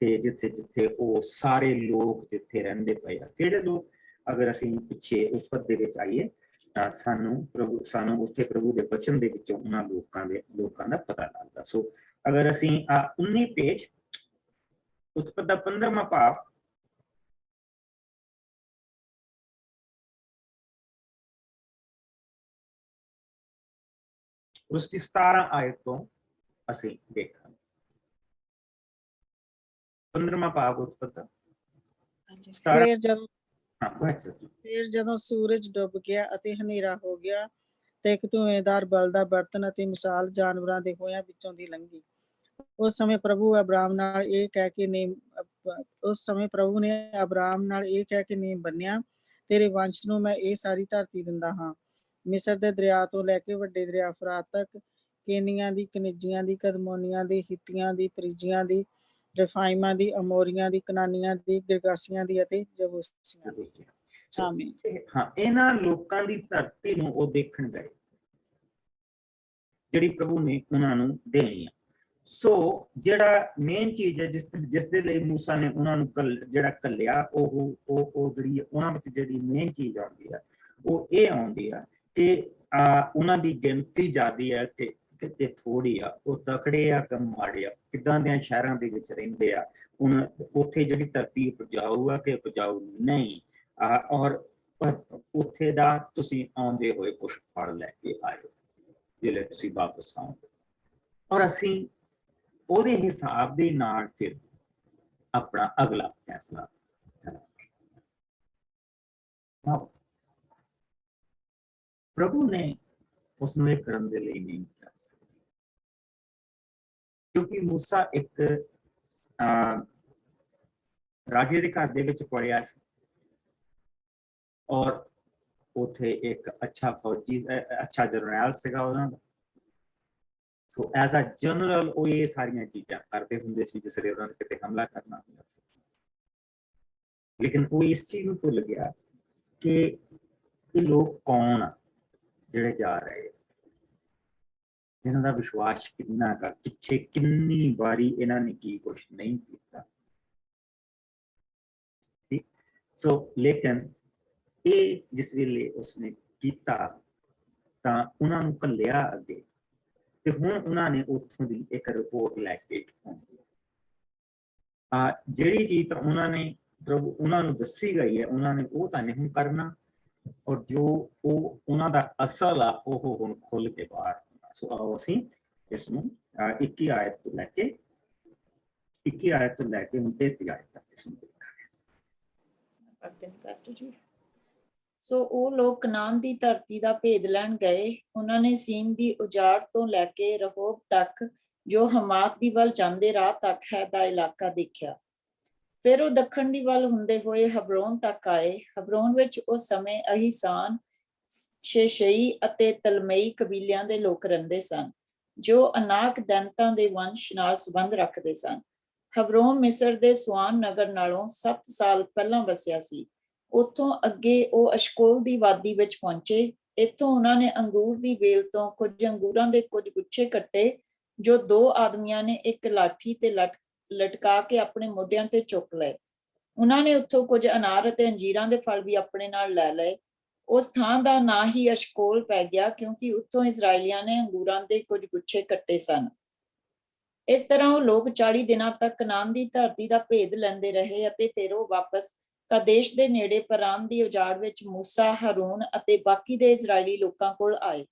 ਤੇ ਜਿੱਥੇ ਜਿੱਥੇ ਉਹ ਸਾਰੇ ਲੋਕ ਜਿੱਥੇ ਰਹਿੰਦੇ ਪਏ ਆ, ਕਿਹੜੇ ਲੋਕ, ਅਗਰ ਅਸੀਂ ਪਿੱਛੇ ਉੱਪਰ ਦੇ ਵਿੱਚ ਆਈਏ ਤਾਂ ਸਾਨੂੰ ਉੱਥੇ ਪ੍ਰਭੂ ਦੇ ਵਚਨ ਦੇ ਵਿੱਚੋਂ ਉਹਨਾਂ ਲੋਕਾਂ ਦਾ ਪਤਾ ਲੱਗਦਾ। ਸੋ ਅਗਰ ਅਸੀਂ 19 ਪੇਜ ਉਤਪਤ ਦਾ 15ਵਾਂ ਭਾਵ ਉਸ ਦੀ 17 ਆਇਤ ਤੋਂ ਅਸੀਂ ਦੇਖਾਂਗੇ। 15ਵਾਂ ਭਾਵ ਉਤਪਤ ਦਾ 17। ਫਿਰ ਜਦੋਂ ਸੂਰਜ ਡੁੱਬ ਗਿਆ ਅਤੇ ਹਨੇਰਾ ਹੋ ਗਿਆ ਤੇ ਇੱਕ ਧੂਏਦਾਰ ਬਲਦਾ ਬਰਤਨ ਅਤੇ ਮਿਸਾਲ ਜਾਨਵਰਾਂ ਦੇ ਹੋਇਆਂ ਵਿੱਚੋਂ ਦੀ ਲੰਘੀ। ਉਸ ਸਮੇਂ ਪ੍ਰਭੂ ਨੇ ਅਬਰਾਮ ਨਾਲ ਇਹ ਕਹਿ ਕੇ ਨੇਮ ਬੰਨਿਆ, ਤੇਰੇ ਵੰਸ਼ ਨੂੰ ਮੈਂ ਇਹ ਸਾਰੀ ਧਰਤੀ ਦਿੰਦਾ ਹਾਂ, ਮਿਸਰ ਦੇ ਦਰਿਆ ਤੋਂ ਲੈ ਕੇ ਵੱਡੇ ਦਰਿਆ ਫਰਾਤ ਤੱਕ, ਕੇਨੀਆਂ ਦੀ, ਕਨਿਜੀਆਂ ਦੀ, ਕਦਮੋਨੀਆਂ ਦੀ, ਹਿੱਤੀਆਂ ਦੀ, ਪਰੀਜੀਆਂ ਦੀ, ਰਫਾਇਮਾਂ ਦੀ, ਅਮੋਰੀਆਂ ਦੀ, ਕਨਾਨੀਆਂ ਦੀ, ਗਿਰਗਾਸੀਆਂ ਦੀ ਅਤੇ ਜਬੂਸੀਆਂ ਦੀ। ਹਾਂ, ਇਹਨਾਂ ਲੋਕਾਂ ਦੀ ਧਰਤੀ ਨੂੰ ਉਹ ਦੇਖਣ ਗਏ ਜਿਹੜੀ ਪ੍ਰਭੂ ਨੇ ਉਹਨਾਂ ਨੂੰ ਦੇਣੀ ਆ। ਸੋ ਜਿਹੜਾ ਮੇਨ ਚੀਜ਼ ਹੈ ਜਿਸ ਦੇ ਲਈ ਮੂਸਾ ਨੇ ਉਹਨਾਂ ਨੂੰ ਘੱਲਿਆ, ਉਹ ਜਿਹੜੀ ਉਹਨਾਂ ਵਿੱਚ ਜਿਹੜੀ ਮੇਨ ਚੀਜ਼ ਆਉਂਦੀ ਆ ਉਹ ਇਹ ਆਉਂਦੀ ਆ ਕਿ ਉਹਨਾਂ ਦੀ ਗਿਣਤੀ ਜ਼ਿਆਦੀ ਹੈ ਕਿ ਕਿਤੇ ਥੋੜੀ ਆ, ਉਹ ਤਕੜੇ ਆ ਕਿ ਮਾੜੇ ਆ, ਕਿੱਦਾਂ ਦੇ ਸ਼ਹਿਰਾਂ ਦੇ ਵਿੱਚ ਰਹਿੰਦੇ ਆ, ਉੱਥੇ ਜਿਹੜੀ ਧਰਤੀ ਉਪਜਾਊ ਆ ਕਿ ਉਪਜਾਊ ਨਹੀਂ, ਔਰ ਉੱਥੇ ਦਾ ਤੁਸੀਂ ਆਉਂਦੇ ਹੋਏ ਕੁਛ ਫਲ ਲੈ ਕੇ ਆਇਓ ਜਿਹੜੇ ਤੁਸੀਂ ਵਾਪਸ ਆਓਗੇ। ਔਰ ਅਸੀਂ ਉਹਦੇ ਹਿਸਾਬ ਦੇ ਨਾਲ ਫਿਰ ਆਪਣਾ ਅਗਲਾ ਫੈਸਲਾ Now, ਪ੍ਰਭੂ ਨੇ ਉਸ ਨੂੰ ਇਹ ਕਰਨ ਦੇ ਲਈ ਨਹੀਂ ਕਿਹਾ ਸੀ, ਕਿਉਂਕਿ ਮੂਸਾ ਇੱਕ ਰਾਜੇ ਦੇ ਘਰ ਦੇ ਵਿੱਚ ਪੜਿਆ ਸੀ ਔਰ ਉੱਥੇ ਇੱਕ ਅੱਛਾ ਫੌਜੀ, ਅੱਛਾ ਜਰਨੈਲ ਸੀਗਾ ਉਹਨਾਂ ਦਾ। ਸੋ ਐਜ਼ ਅ ਜਨਰਲ ਉਹ ਇਹ ਸਾਰੀਆਂ ਚੀਜ਼ਾਂ ਕਰਦੇ ਹੁੰਦੇ ਸੀ ਜਿਸ ਵੇਲੇ ਉਹਨਾਂ ਨੇ ਕਿਤੇ ਹਮਲਾ ਕਰਨਾ ਹੁੰਦਾ ਸੀ। ਲੇਕਿਨ ਉਹ ਇਸ ਚੀਜ਼ ਨੂੰ ਭੁੱਲ ਗਿਆ ਕਿ ਇਹ ਲੋਕ ਕੌਣ ਆ ਜਿਹੜੇ ਜਾ ਰਹੇ, ਇਹਨਾਂ ਦਾ ਵਿਸ਼ਵਾਸ ਕਿੰਨਾ ਗਾ, ਪਿੱਛੇ ਕਿੰਨੀ ਵਾਰੀ ਇਹਨਾਂ ਨੇ ਕੀ ਕੁਛ ਨਹੀਂ ਕੀਤਾ। ਠੀਕ, ਸੋ ਲੇਕਿਨ ਇਹ ਜਿਸ ਵੇਲੇ ਉਸਨੇ ਕੀਤਾ ਤਾਂ ਉਹਨਾਂ ਨੂੰ ਘੱਲਿਆ ਅੱਗੇ, ਤੇ ਹੁਣ ਉਹਨਾਂ ਨੇ ਉੱਥੋਂ ਦੀ ਇੱਕ ਰਿਪੋਰਟ ਲੈ ਕੇ ਆਉਂਦੀ ਜਿਹੜੀ ਚੀਜ਼ ਤਾਂ ਉਹਨਾਂ ਨੇ ਪ੍ਰਭੂ ਉਹਨਾਂ ਨੂੰ ਦੱਸੀ ਗਈ ਹੈ, ਉਹਨਾਂ ਨੇ ਉਹ ਤਾਂ ਨਹੀਂ ਕਰਨਾ, ਔਰ ਜੋ ਉਹ ਉਹਨਾਂ ਦਾ ਅਸਲ ਆ ਉਹ ਹੁਣ ਖੁੱਲ ਕੇ ਬਾਹਰ। ਸੋ ਆਓ ਅਸੀਂ ਇਸ ਨੂੰ 21 ਆਇਤ ਤੋਂ ਲੈ ਕੇ 33 ਆਇਤ ਤੱਕ ਇਸ ਨੂੰ ਦੇਖਾਂਗੇ। ਸੋ ਉਹ ਲੋਕ ਕਨਾਨ ਦੀ ਧਰਤੀ ਦਾ ਭੇਦ ਲੈਣ ਗਏ। ਉਹਨਾਂ ਨੇ ਸੀਨ ਦੀ ਉਜਾੜ ਤੋਂ ਲੈ ਕੇ ਰਹੋਬ ਤੱਕ, ਜੋ ਹਮਾਤ ਦੀ ਵੱਲ ਜਾਂਦੇ ਰਾਹ ਤੱਕ ਹੈ, ਦਾ ਇਲਾਕਾ ਦੇਖਿਆ। ਫਿਰ ਉਹ ਦੱਖਣ ਦੀ ਵੱਲ ਹੁੰਦੇ ਹੋਏ ਹਬਰੋਨ ਤੱਕ ਆਏ। ਹਬਰੋਨ ਵਿੱਚ ਉਸ ਸਮੇਂ ਅਹੀਸਾਨ, ਸ਼ੇਸ਼ਈ ਅਤੇ ਤਲਮਈ ਕਬੀਲਿਆਂ ਦੇ ਲੋਕ ਰਹਿੰਦੇ ਸਨ, ਜੋ ਅਨਾਕ ਦੈਂਤਾਂ ਦੇ ਵੰਸ਼ ਨਾਲ ਸੰਬੰਧ ਰੱਖਦੇ ਸਨ। ਹਬਰੋਨ ਮਿਸਰ ਦੇ ਸੁਆਨ ਨਗਰ ਨਾਲੋਂ 7 ਸਾਲ ਪਹਿਲਾਂ ਵਸਿਆ ਸੀ। ਉੱਥੋਂ ਅੱਗੇ ਉਹ ਅਸ਼ਕੋਲ ਦੀ ਵਾਦੀ ਵਿੱਚ ਪਹੁੰਚੇ। ਇੱਥੋਂ ਉਹਨਾਂ ਨੇ ਅੰਗੂਰ ਦੀ ਵੇਲ ਤੋਂ ਕੁਝ ਅੰਗੂਰਾਂ ਦੇ ਕੁਝ ਗੁੱਛੇ ਕੱਟੇ, ਜੋ 2 ਆਦਮੀਆਂ ਨੇ ਇੱਕ ਲਾਠੀ ਤੇ ਲਟਕਾ ਕੇ ਆਪਣੇ ਮੋਢਿਆਂ ਤੇ ਚੁੱਕ ਲਏ। ਉਹਨਾਂ ਨੇ ਉੱਥੋਂ ਕੁਝ ਅਨਾਰ ਅਤੇ ਅੰਜੀਰਾਂ ਦੇ ਫਲ ਵੀ ਆਪਣੇ ਨਾਲ ਲੈ ਲਏ। ਉਸ ਥਾਂ ਦਾ ਨਾਂ ਹੀ ਅਸ਼ਕੋਲ ਪੈ ਗਿਆ, ਕਿਉਂਕਿ ਉੱਥੋਂ ਇਸਰਾਏਲੀਆਂ ਨੇ ਅੰਗੂਰਾਂ ਦੇ ਕੁਝ ਗੁੱਛੇ ਕੱਟੇ ਸਨ। ਇਸ ਤਰ੍ਹਾਂ ਉਹ ਲੋਕ 40 ਦਿਨਾਂ ਤੱਕ ਕਨਾਨ ਦੀ ਧਰਤੀ ਦਾ ਭੇਦ ਲੈਂਦੇ ਰਹੇ, ਅਤੇ ਫਿਰ ਉਹ ਵਾਪਸ ਕਾਦੇਸ਼ ਦੇ ਨੇੜੇ ਪਰਾਨ ਦੀ ਉਜਾੜ ਵਿੱਚ ਮੂਸਾ, ਹਾਰੂਨ ਅਤੇ ਬਾਕੀ ਦੇ ਇਜ਼ਰਾਈਲੀ ਲੋਕਾਂ ਕੋਲ ਆਏ।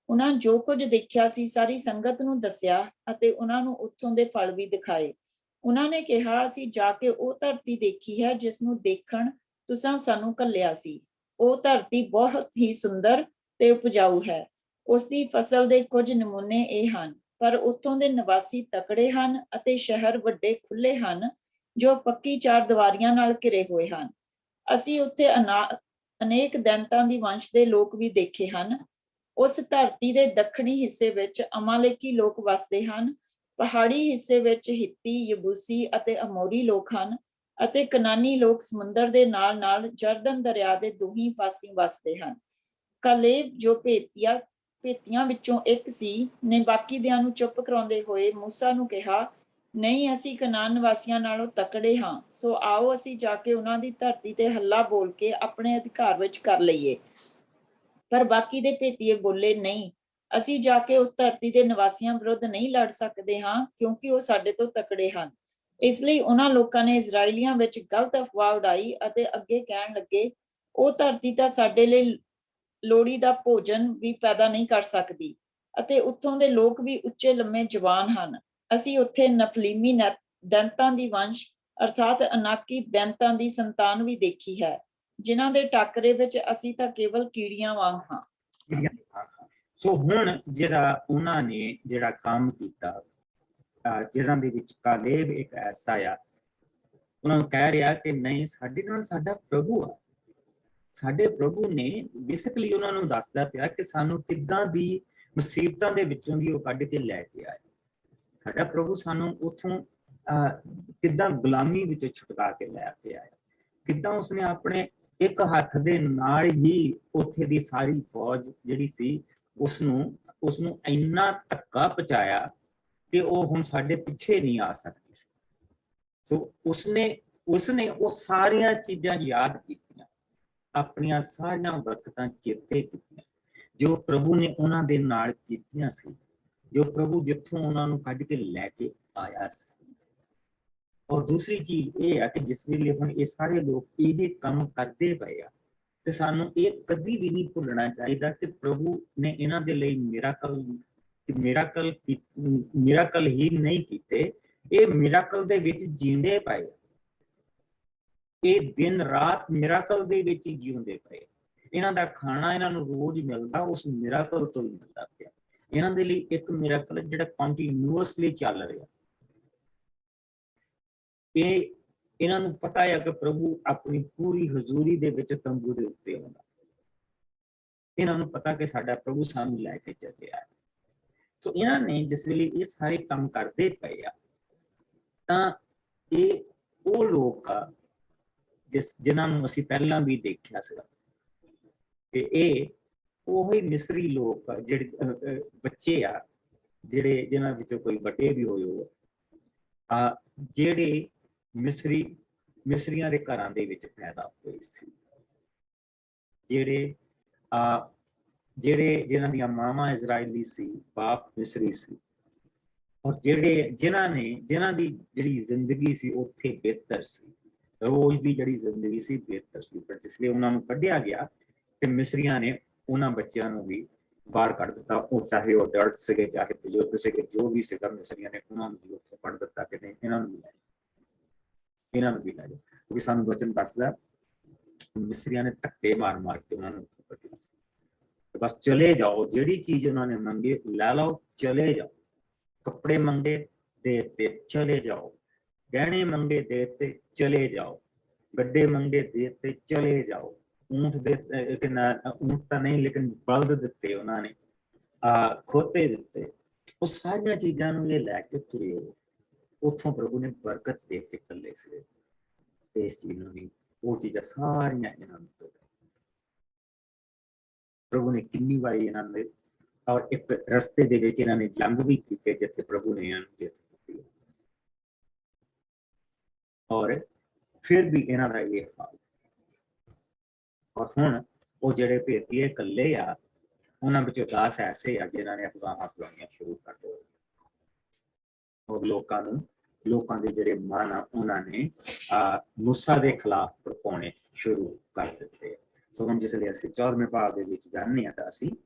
ਉਹਨਾਂ ਜੋ ਕੁਝ ਦੇਖਿਆ ਸੀ ਸਾਰੀ ਸੰਗਤ ਨੂੰ ਦੱਸਿਆ, ਅਤੇ ਉਹਨਾਂ ਨੂੰ ਉੱਥੋਂ ਦੇ ਫਲ ਵੀ ਦਿਖਾਏ। ਉਹਨਾਂ ਨੇ ਕਿਹਾ, ਅਸੀਂ ਜਾ ਕੇ ਉਹ ਧਰਤੀ ਦੇਖੀ ਹੈ ਜਿਸ ਨੂੰ ਦੇਖਣ ਤੁਸਾਂ ਸਾਨੂੰ ਘੱਲਿਆ ਸੀ। ਉਹ ਧਰਤੀ ਬਹੁਤ ਹੀ ਸੁੰਦਰ ਤੇ ਉਪਜਾਊ ਹੈ। ਉਸ ਦੀ ਫਸਲ ਦੇ ਕੁਝ ਨਮੂਨੇ ਇਹ ਹਨ, ਪਰ ਉੱਥੋਂ ਦੇ ਨਿਵਾਸੀ ਤਕੜੇ ਹਨ ਅਤੇ ਸ਼ਹਿਰ ਵੱਡੇ ਖੁੱਲੇ ਹਨ, ਜੋ ਪੱਕੀ 4 ਦੀਵਾਰੀਆਂ ਨਾਲ ਘਿਰੇ ਹੋਏ ਹਨ। ਅਸੀਂ ਉੱਥੇ ਅਨੇਕ ਦੈਂਤਾਂ ਦੀ ਵੰਸ਼ ਦੇ ਲੋਕ ਵੀ ਦੇਖੇ ਹਨ। ਉਸ ਧਰਤੀ ਦੇ ਦੱਖਣੀ ਹਿੱਸੇ ਵਿੱਚ ਅਮਾਲੇਕੀ ਲੋਕ ਵਸਦੇ ਹਨ। ਪਹਾੜੀ ਹਿੱਸੇ ਵਿੱਚ ਹਿੱਤੀ, ਯਬੂਸੀ ਅਤੇ ਅਮੋਰੀ ਲੋਕ ਹਨ, ਅਤੇ ਕਨਾਨੀ ਲੋਕ ਸਮੁੰਦਰ ਦੇ ਨਾਲ ਨਾਲ ਜਰਦਨ ਦਰਿਆ ਦੇ ਦੋਹੀਂ ਪਾਸਿਓਂ ਵਸਦੇ ਹਨ। ਕਾਲੇਬ, ਜੋ ਭੇਤੀਆਂ ਵਿੱਚੋਂ ਇੱਕ ਸੀ, ਨੇ ਬਾਕੀ ਦਿਆਂ ਨੂੰ ਚੁੱਪ ਕਰਾਉਂਦੇ ਹੋਏ ਮੂਸਾ ਨੂੰ ਕਿਹਾ, ਨਹੀਂ, ਅਸੀਂ ਕਨਾਨ ਨਿਵਾਸੀਆਂ ਨਾਲੋਂ ਤਕੜੇ ਹਾਂ, ਸੋ ਆਓ ਅਸੀਂ ਜਾ ਕੇ ਉਹਨਾਂ ਦੀ ਧਰਤੀ ਤੇ ਹੱਲਾ ਬੋਲ ਕੇ ਆਪਣੇ ਅਧਿਕਾਰ ਵਿੱਚ ਕਰ ਲਈਏ। ਪਰ ਬਾਕੀ ਦੇ ਭੇਤੀਏ ਬੋਲੇ, ਨਹੀਂ, ਅਸੀਂ ਜਾ ਕੇ ਉਸ ਧਰਤੀ ਦੇ ਨਿਵਾਸੀਆਂ ਵਿਰੁੱਧ ਨਹੀਂ ਲੜ ਸਕਦੇ ਹਾਂ, ਕਿਉਂਕਿ ਉਹ ਸਾਡੇ ਤੋਂ ਤਕੜੇ ਹਨ। ਇਸ ਲਈ ਉਹਨਾਂ ਲੋਕਾਂ ਨੇ ਇਜ਼ਰਾਈਲੀਆਂ ਵਿੱਚ ਗਲਤ ਅਫਵਾਹ ਉਡਾਈ ਅਤੇ ਅੱਗੇ ਕਹਿਣ ਲੱਗੇ, ਉਹ ਧਰਤੀ ਤਾਂ ਸਾਡੇ ਲਈ ਲੋੜੀ ਦਾ ਭੋਜਨ ਵੀ ਪੈਦਾ ਨਹੀਂ ਕਰ ਸਕਦੀ, ਅਤੇ ਉੱਥੋਂ ਦੇ ਲੋਕ ਵੀ ਉੱਚੇ ਲੰਮੇ ਜਵਾਨ ਹਨ। ਅਸੀਂ ਉੱਥੇ ਨਫਲੀਮੀ ਦੈਂਤਾਂ ਦੀ ਵੰਸ਼ ਅਰਥਾਤ ਅਨਾਕੀ ਦੈਂਤਾਂ ਦੀ ਸੰਤਾਨ ਵੀ ਦੇਖੀ ਹੈ, ਜਿਨ੍ਹਾਂ ਦੇ ਟਾਕਰੇ ਵਿੱਚ ਅਸੀਂ ਤਾਂ ਕੇਵਲ ਕੀੜੀਆਂ ਵਾਂਗ ਹਾਂ। ਸੋ ਹੁਣ ਜਿਹੜਾ ਉਹਨਾਂ ਨੇ ਜਿਹੜਾ ਕੰਮ ਕੀਤਾ, ਜਿਹਨਾਂ ਦੇ ਵਿੱਚ ਕਾਲੇਬ ਇੱਕ ਐਸਾ ਆ, ਉਹਨਾਂ ਨੂੰ ਕਹਿ ਰਿਹਾ ਕਿ ਨਹੀਂ, ਸਾਡੇ ਨਾਲ ਸਾਡਾ ਪ੍ਰਭੂ ਆ। ਸਾਡੇ ਪ੍ਰਭੂ ਨੇ ਬੇਸਿਕਲੀ ਉਹਨਾਂ ਨੂੰ ਦੱਸਦਾ ਪਿਆ ਕਿ ਸਾਨੂੰ ਕਿੱਦਾਂ ਦੀ ਮੁਸੀਬਤਾਂ ਦੇ ਵਿੱਚੋਂ ਦੀ ਉਹ ਕੱਢ ਕੇ ਲੈ ਕੇ ਆਏ। ਸਾਡਾ ਪ੍ਰਭੂ ਸਾਨੂੰ ਉੱਥੋਂ ਕਿੱਦਾਂ ਗੁਲਾਮੀ ਵਿੱਚੋਂ ਛੁਟਕਾ ਕੇ ਲੈ ਕੇ ਆਇਆ, ਕਿੱਦਾਂ ਉਸਨੇ ਆਪਣੇ ਇੱਕ ਹੱਥ ਦੇ ਨਾਲ ਹੀ ਉੱਥੇ ਦੀ ਸਾਰੀ ਫੌਜ ਜਿਹੜੀ ਸੀ ਉਸਨੂੰ ਇੰਨਾ ਧੱਕਾ ਪਹੁੰਚਾਇਆ ਕਿ ਉਹ ਹੁਣ ਸਾਡੇ ਪਿੱਛੇ ਨਹੀਂ ਆ ਸਕਦੀ ਸੀ। ਸੋ ਉਸਨੇ ਉਹ ਸਾਰੀਆਂ ਚੀਜ਼ਾਂ ਯਾਦ ਕੀਤੀਆਂ, ਆਪਣੀਆਂ ਸਾਰੀਆਂ ਬਰਕਤਾਂ ਚੇਤੇ ਕੀਤੀਆਂ ਜੋ ਪ੍ਰਭੂ ਨੇ ਉਹਨਾਂ ਦੇ ਨਾਲ ਕੀਤੀਆਂ ਸੀ, ਜੋ ਪ੍ਰਭੂ ਜਿੱਥੋਂ ਉਹਨਾਂ ਨੂੰ ਕੱਢ ਕੇ ਲੈ ਕੇ ਆਇਆ ਸੀ। ਔਰ ਦੂਸਰੀ ਚੀਜ਼ ਇਹ ਆ ਕਿ ਜਿਸ ਵੇਲੇ ਹੁਣ ਇਹ ਸਾਰੇ ਲੋਕ ਇਹ ਕੰਮ ਕਰਦੇ ਪਏ ਆ, ਤੇ ਸਾਨੂੰ ਇਹ ਕਦੀ ਵੀ ਨਹੀਂ ਭੁੱਲਣਾ ਚਾਹੀਦਾ ਕਿ ਪ੍ਰਭੂ ਨੇ ਇਹਨਾਂ ਦੇ ਲਈ ਮਿਰਾਕਲ ਹੀ ਨਹੀਂ ਕੀਤੇ, ਇਹ ਮਿਰਾਕਲ ਦੇ ਵਿੱਚ ਜੀਂਦੇ ਪਏ, ਇਹ ਦਿਨ ਰਾਤ ਮਿਰਾਕਲ ਦੇ ਵਿੱਚ ਹੀ ਜਿਉਂਦੇ ਪਏ। ਇਹਨਾਂ ਦਾ ਖਾਣਾ ਇਹਨਾਂ ਨੂੰ ਰੋਜ਼ ਮਿਲਦਾ, ਉਸ ਮਿਰਾਕਲ ਤੋਂ ਹੀ ਮਿਲਦਾ ਪਿਆ। ਇਹਨਾਂ ਦੇ ਲਈ ਇੱਕ ਮਿਰਾਕਲ ਜਿਹੜਾ ਕੰਟੀਨਿਊਅਸਲੀ ਚੱਲ ਰਿਹਾ। ਇਹ ਇਹਨਾਂ ਨੂੰ ਪਤਾ ਹੈ ਕਿ ਪ੍ਰਭੂ ਆਪਣੀ ਪੂਰੀ ਹਜ਼ੂਰੀ ਦੇ ਵਿੱਚ ਤੰਬੂ ਦੇ ਉੱਤੇ ਆਉਂਦਾ। ਇਹਨਾਂ ਨੂੰ ਪਤਾ ਕਿ ਸਾਡਾ ਪ੍ਰਭੂ ਸਾਨੂੰ ਲੈ ਕੇ ਚੱਲਿਆ ਹੈ। ਸੋ ਇਹਨਾਂ ਨੇ ਜਿਸ ਵੇਲੇ ਇਹ ਸਾਰੇ ਕੰਮ ਕਰਦੇ ਪਏ ਆ, ਤਾਂ ਇਹ ਉਹ ਲੋਕ ਆ ਜਿਨ੍ਹਾਂ ਨੂੰ ਅਸੀਂ ਪਹਿਲਾਂ ਵੀ ਦੇਖਿਆ ਸੀਗਾ ਕਿ ਇਹ ਉਹੀ ਮਿਸਰੀ ਲੋਕ ਆ ਜਿਹੜੇ ਬੱਚੇ ਆ, ਜਿਹੜੇ ਜਿਨ੍ਹਾਂ ਵਿੱਚੋਂ ਕੋਈ ਵੱਡੇ ਵੀ ਹੋਏ ਆ, ਜਿਹੜੇ ਮਿਸਰੀਆਂ ਦੇ ਘਰਾਂ ਦੇ ਵਿੱਚ ਪੈਦਾ ਹੋਏ ਸੀ, ਜਿਨ੍ਹਾਂ ਦੀਆਂ ਮਾਵਾਂ ਇਜ਼ਰਾਈਲੀ ਸੀ, ਬਾਪ ਮਿਸਰੀ ਸੀ, ਔਰ ਜਿਨ੍ਹਾਂ ਦੀ ਜਿਹੜੀ ਜ਼ਿੰਦਗੀ ਸੀ ਉੱਥੇ ਬਿਹਤਰ ਸੀ, ਰੋਜ਼ ਦੀ ਜਿਹੜੀ ਜ਼ਿੰਦਗੀ ਸੀ ਬਿਹਤਰ ਸੀ। ਪਰ ਜਿਸ ਲਈ ਉਹਨਾਂ ਨੂੰ ਕੱਢਿਆ ਗਿਆ ਤੇ ਮਿਸਰੀਆਂ ਨੇ ਉਹਨਾਂ ਬੱਚਿਆਂ ਨੂੰ ਵੀ ਬਾਹਰ ਕੱਢ ਦਿੱਤਾ। ਉਹ ਚਾਹੇ ਉਹ ਦਰਦ ਸੀਗੇ, ਚਾਹੇ ਬਜ਼ੁਰਗ ਸੀਗੇ, ਜੋ ਵੀ ਸੀਗਾ, ਮਿਸਰੀਆਂ ਨੇ ਉਹਨਾਂ ਨੂੰ ਵੀ ਉੱਥੇ ਕੱਢ ਦਿੱਤਾ ਕਿ ਨਹੀਂ, ਇਹਨਾਂ ਨੂੰ ਵੀ ਲੈ ਜਾਓ। ਕਿਉਂਕਿ ਸਾਨੂੰ ਵਚਨ ਦੱਸਦਾ ਮਿਸਰੀਆਂ ਨੇ ਧੱਕੇ ਮਾਰ ਕੇ ਉਹਨਾਂ ਨੂੰ ਉੱਥੇ ਕੱਢਿਆ ਸੀ। ਬਸ ਚਲੇ ਜਾਓ, ਜਿਹੜੀ ਚੀਜ਼ ਉਹਨਾਂ ਨੇ ਮੰਗੀ ਲੈ ਲਓ, ਚਲੇ ਜਾਓ। ਕੱਪੜੇ ਮੰਗੇ ਦੇ ਦਿੱਤੇ, ਚਲੇ ਜਾਓ। ਗਹਿਣੇ ਮੰਗੇ ਦੇ ਦਿੱਤੇ, ਚਲੇ ਜਾਓ। ਗੱਡੇ ਮੰਗੇ ਦੇ ਦਿੱਤੇ, ਚਲੇ ਜਾਓ। ਊਂਠ ਤਾਂ ਨਹੀਂ ਲੇਕਿਨ ਬਲਦ ਦਿੱਤੇ ਉਹਨਾਂ ਨੇ, ਖੋਤੇ ਦਿੱਤੇ। ਉਹ ਸਾਰੀਆਂ ਚੀਜ਼ਾਂ ਨੂੰ ਇਹ ਲੈ ਕੇ ਤੁਰੇ। ਉੱਥੋਂ ਪ੍ਰਭੂ ਨੇ ਬਰਕਤ ਦੇ ਕੇ ਚੱਲੇ ਸੀ। ਇਸ ਚੀਜ਼ ਨੂੰ ਵੀ ਉਹ ਚੀਜ਼ਾਂ ਸਾਰੀਆਂ ਇਹਨਾਂ ਨੂੰ ਪ੍ਰਭੂ ਨੇ ਕਿੰਨੀ ਵਾਰੀ ਇਹਨਾਂ ਨੇ, ਔਰ ਇੱਕ ਰਸਤੇ ਦੇ ਵਿੱਚ ਇਹਨਾਂ ਨੇ ਜੰਗ ਵੀ ਕੀਤੇ ਜਿੱਥੇ ਪ੍ਰਭੂ ਨੇ ਇਹਨਾਂ ਨੂੰ ਜਿੱਤ ਦਿੱਤੀ, ਔਰ ਫਿਰ ਵੀ ਇਹਨਾਂ ਦਾ ਇਹ ਹਾਲ। ਔਰ ਹੁਣ ਉਹ ਜਿਹੜੇ ਭੇਤੀਏ ਇਕੱਲੇ ਆ, ਉਹਨਾਂ ਵਿੱਚੋਂ 10 ਐਸੇ ਆ ਜਿਨ੍ਹਾਂ ਨੇ ਅਫਵਾਹਾਂ ਫੈਲਾਉਣੀਆਂ ਸ਼ੁਰੂ ਕਰ ਦਿੱਤੀਆਂ, ਔਰ ਲੋਕਾਂ ਦੇ ਜਿਹੜੇ ਮਨ ਆ ਉਹਨਾਂ ਨੇ ਮੂਸਾ ਦੇ ਖਿਲਾਫ ਭੜਕਾਉਣੇ ਸ਼ੁਰੂ ਕਰ ਦਿੱਤੇ। ਸੋ ਹੁਣ ਜਿਸ ਲਈ ਅਸੀਂ 14ਵੇਂ ਭਾਗ ਦੇ ਵਿੱਚ ਜਾਣਦੇ ਹਾਂ ਤਾਂ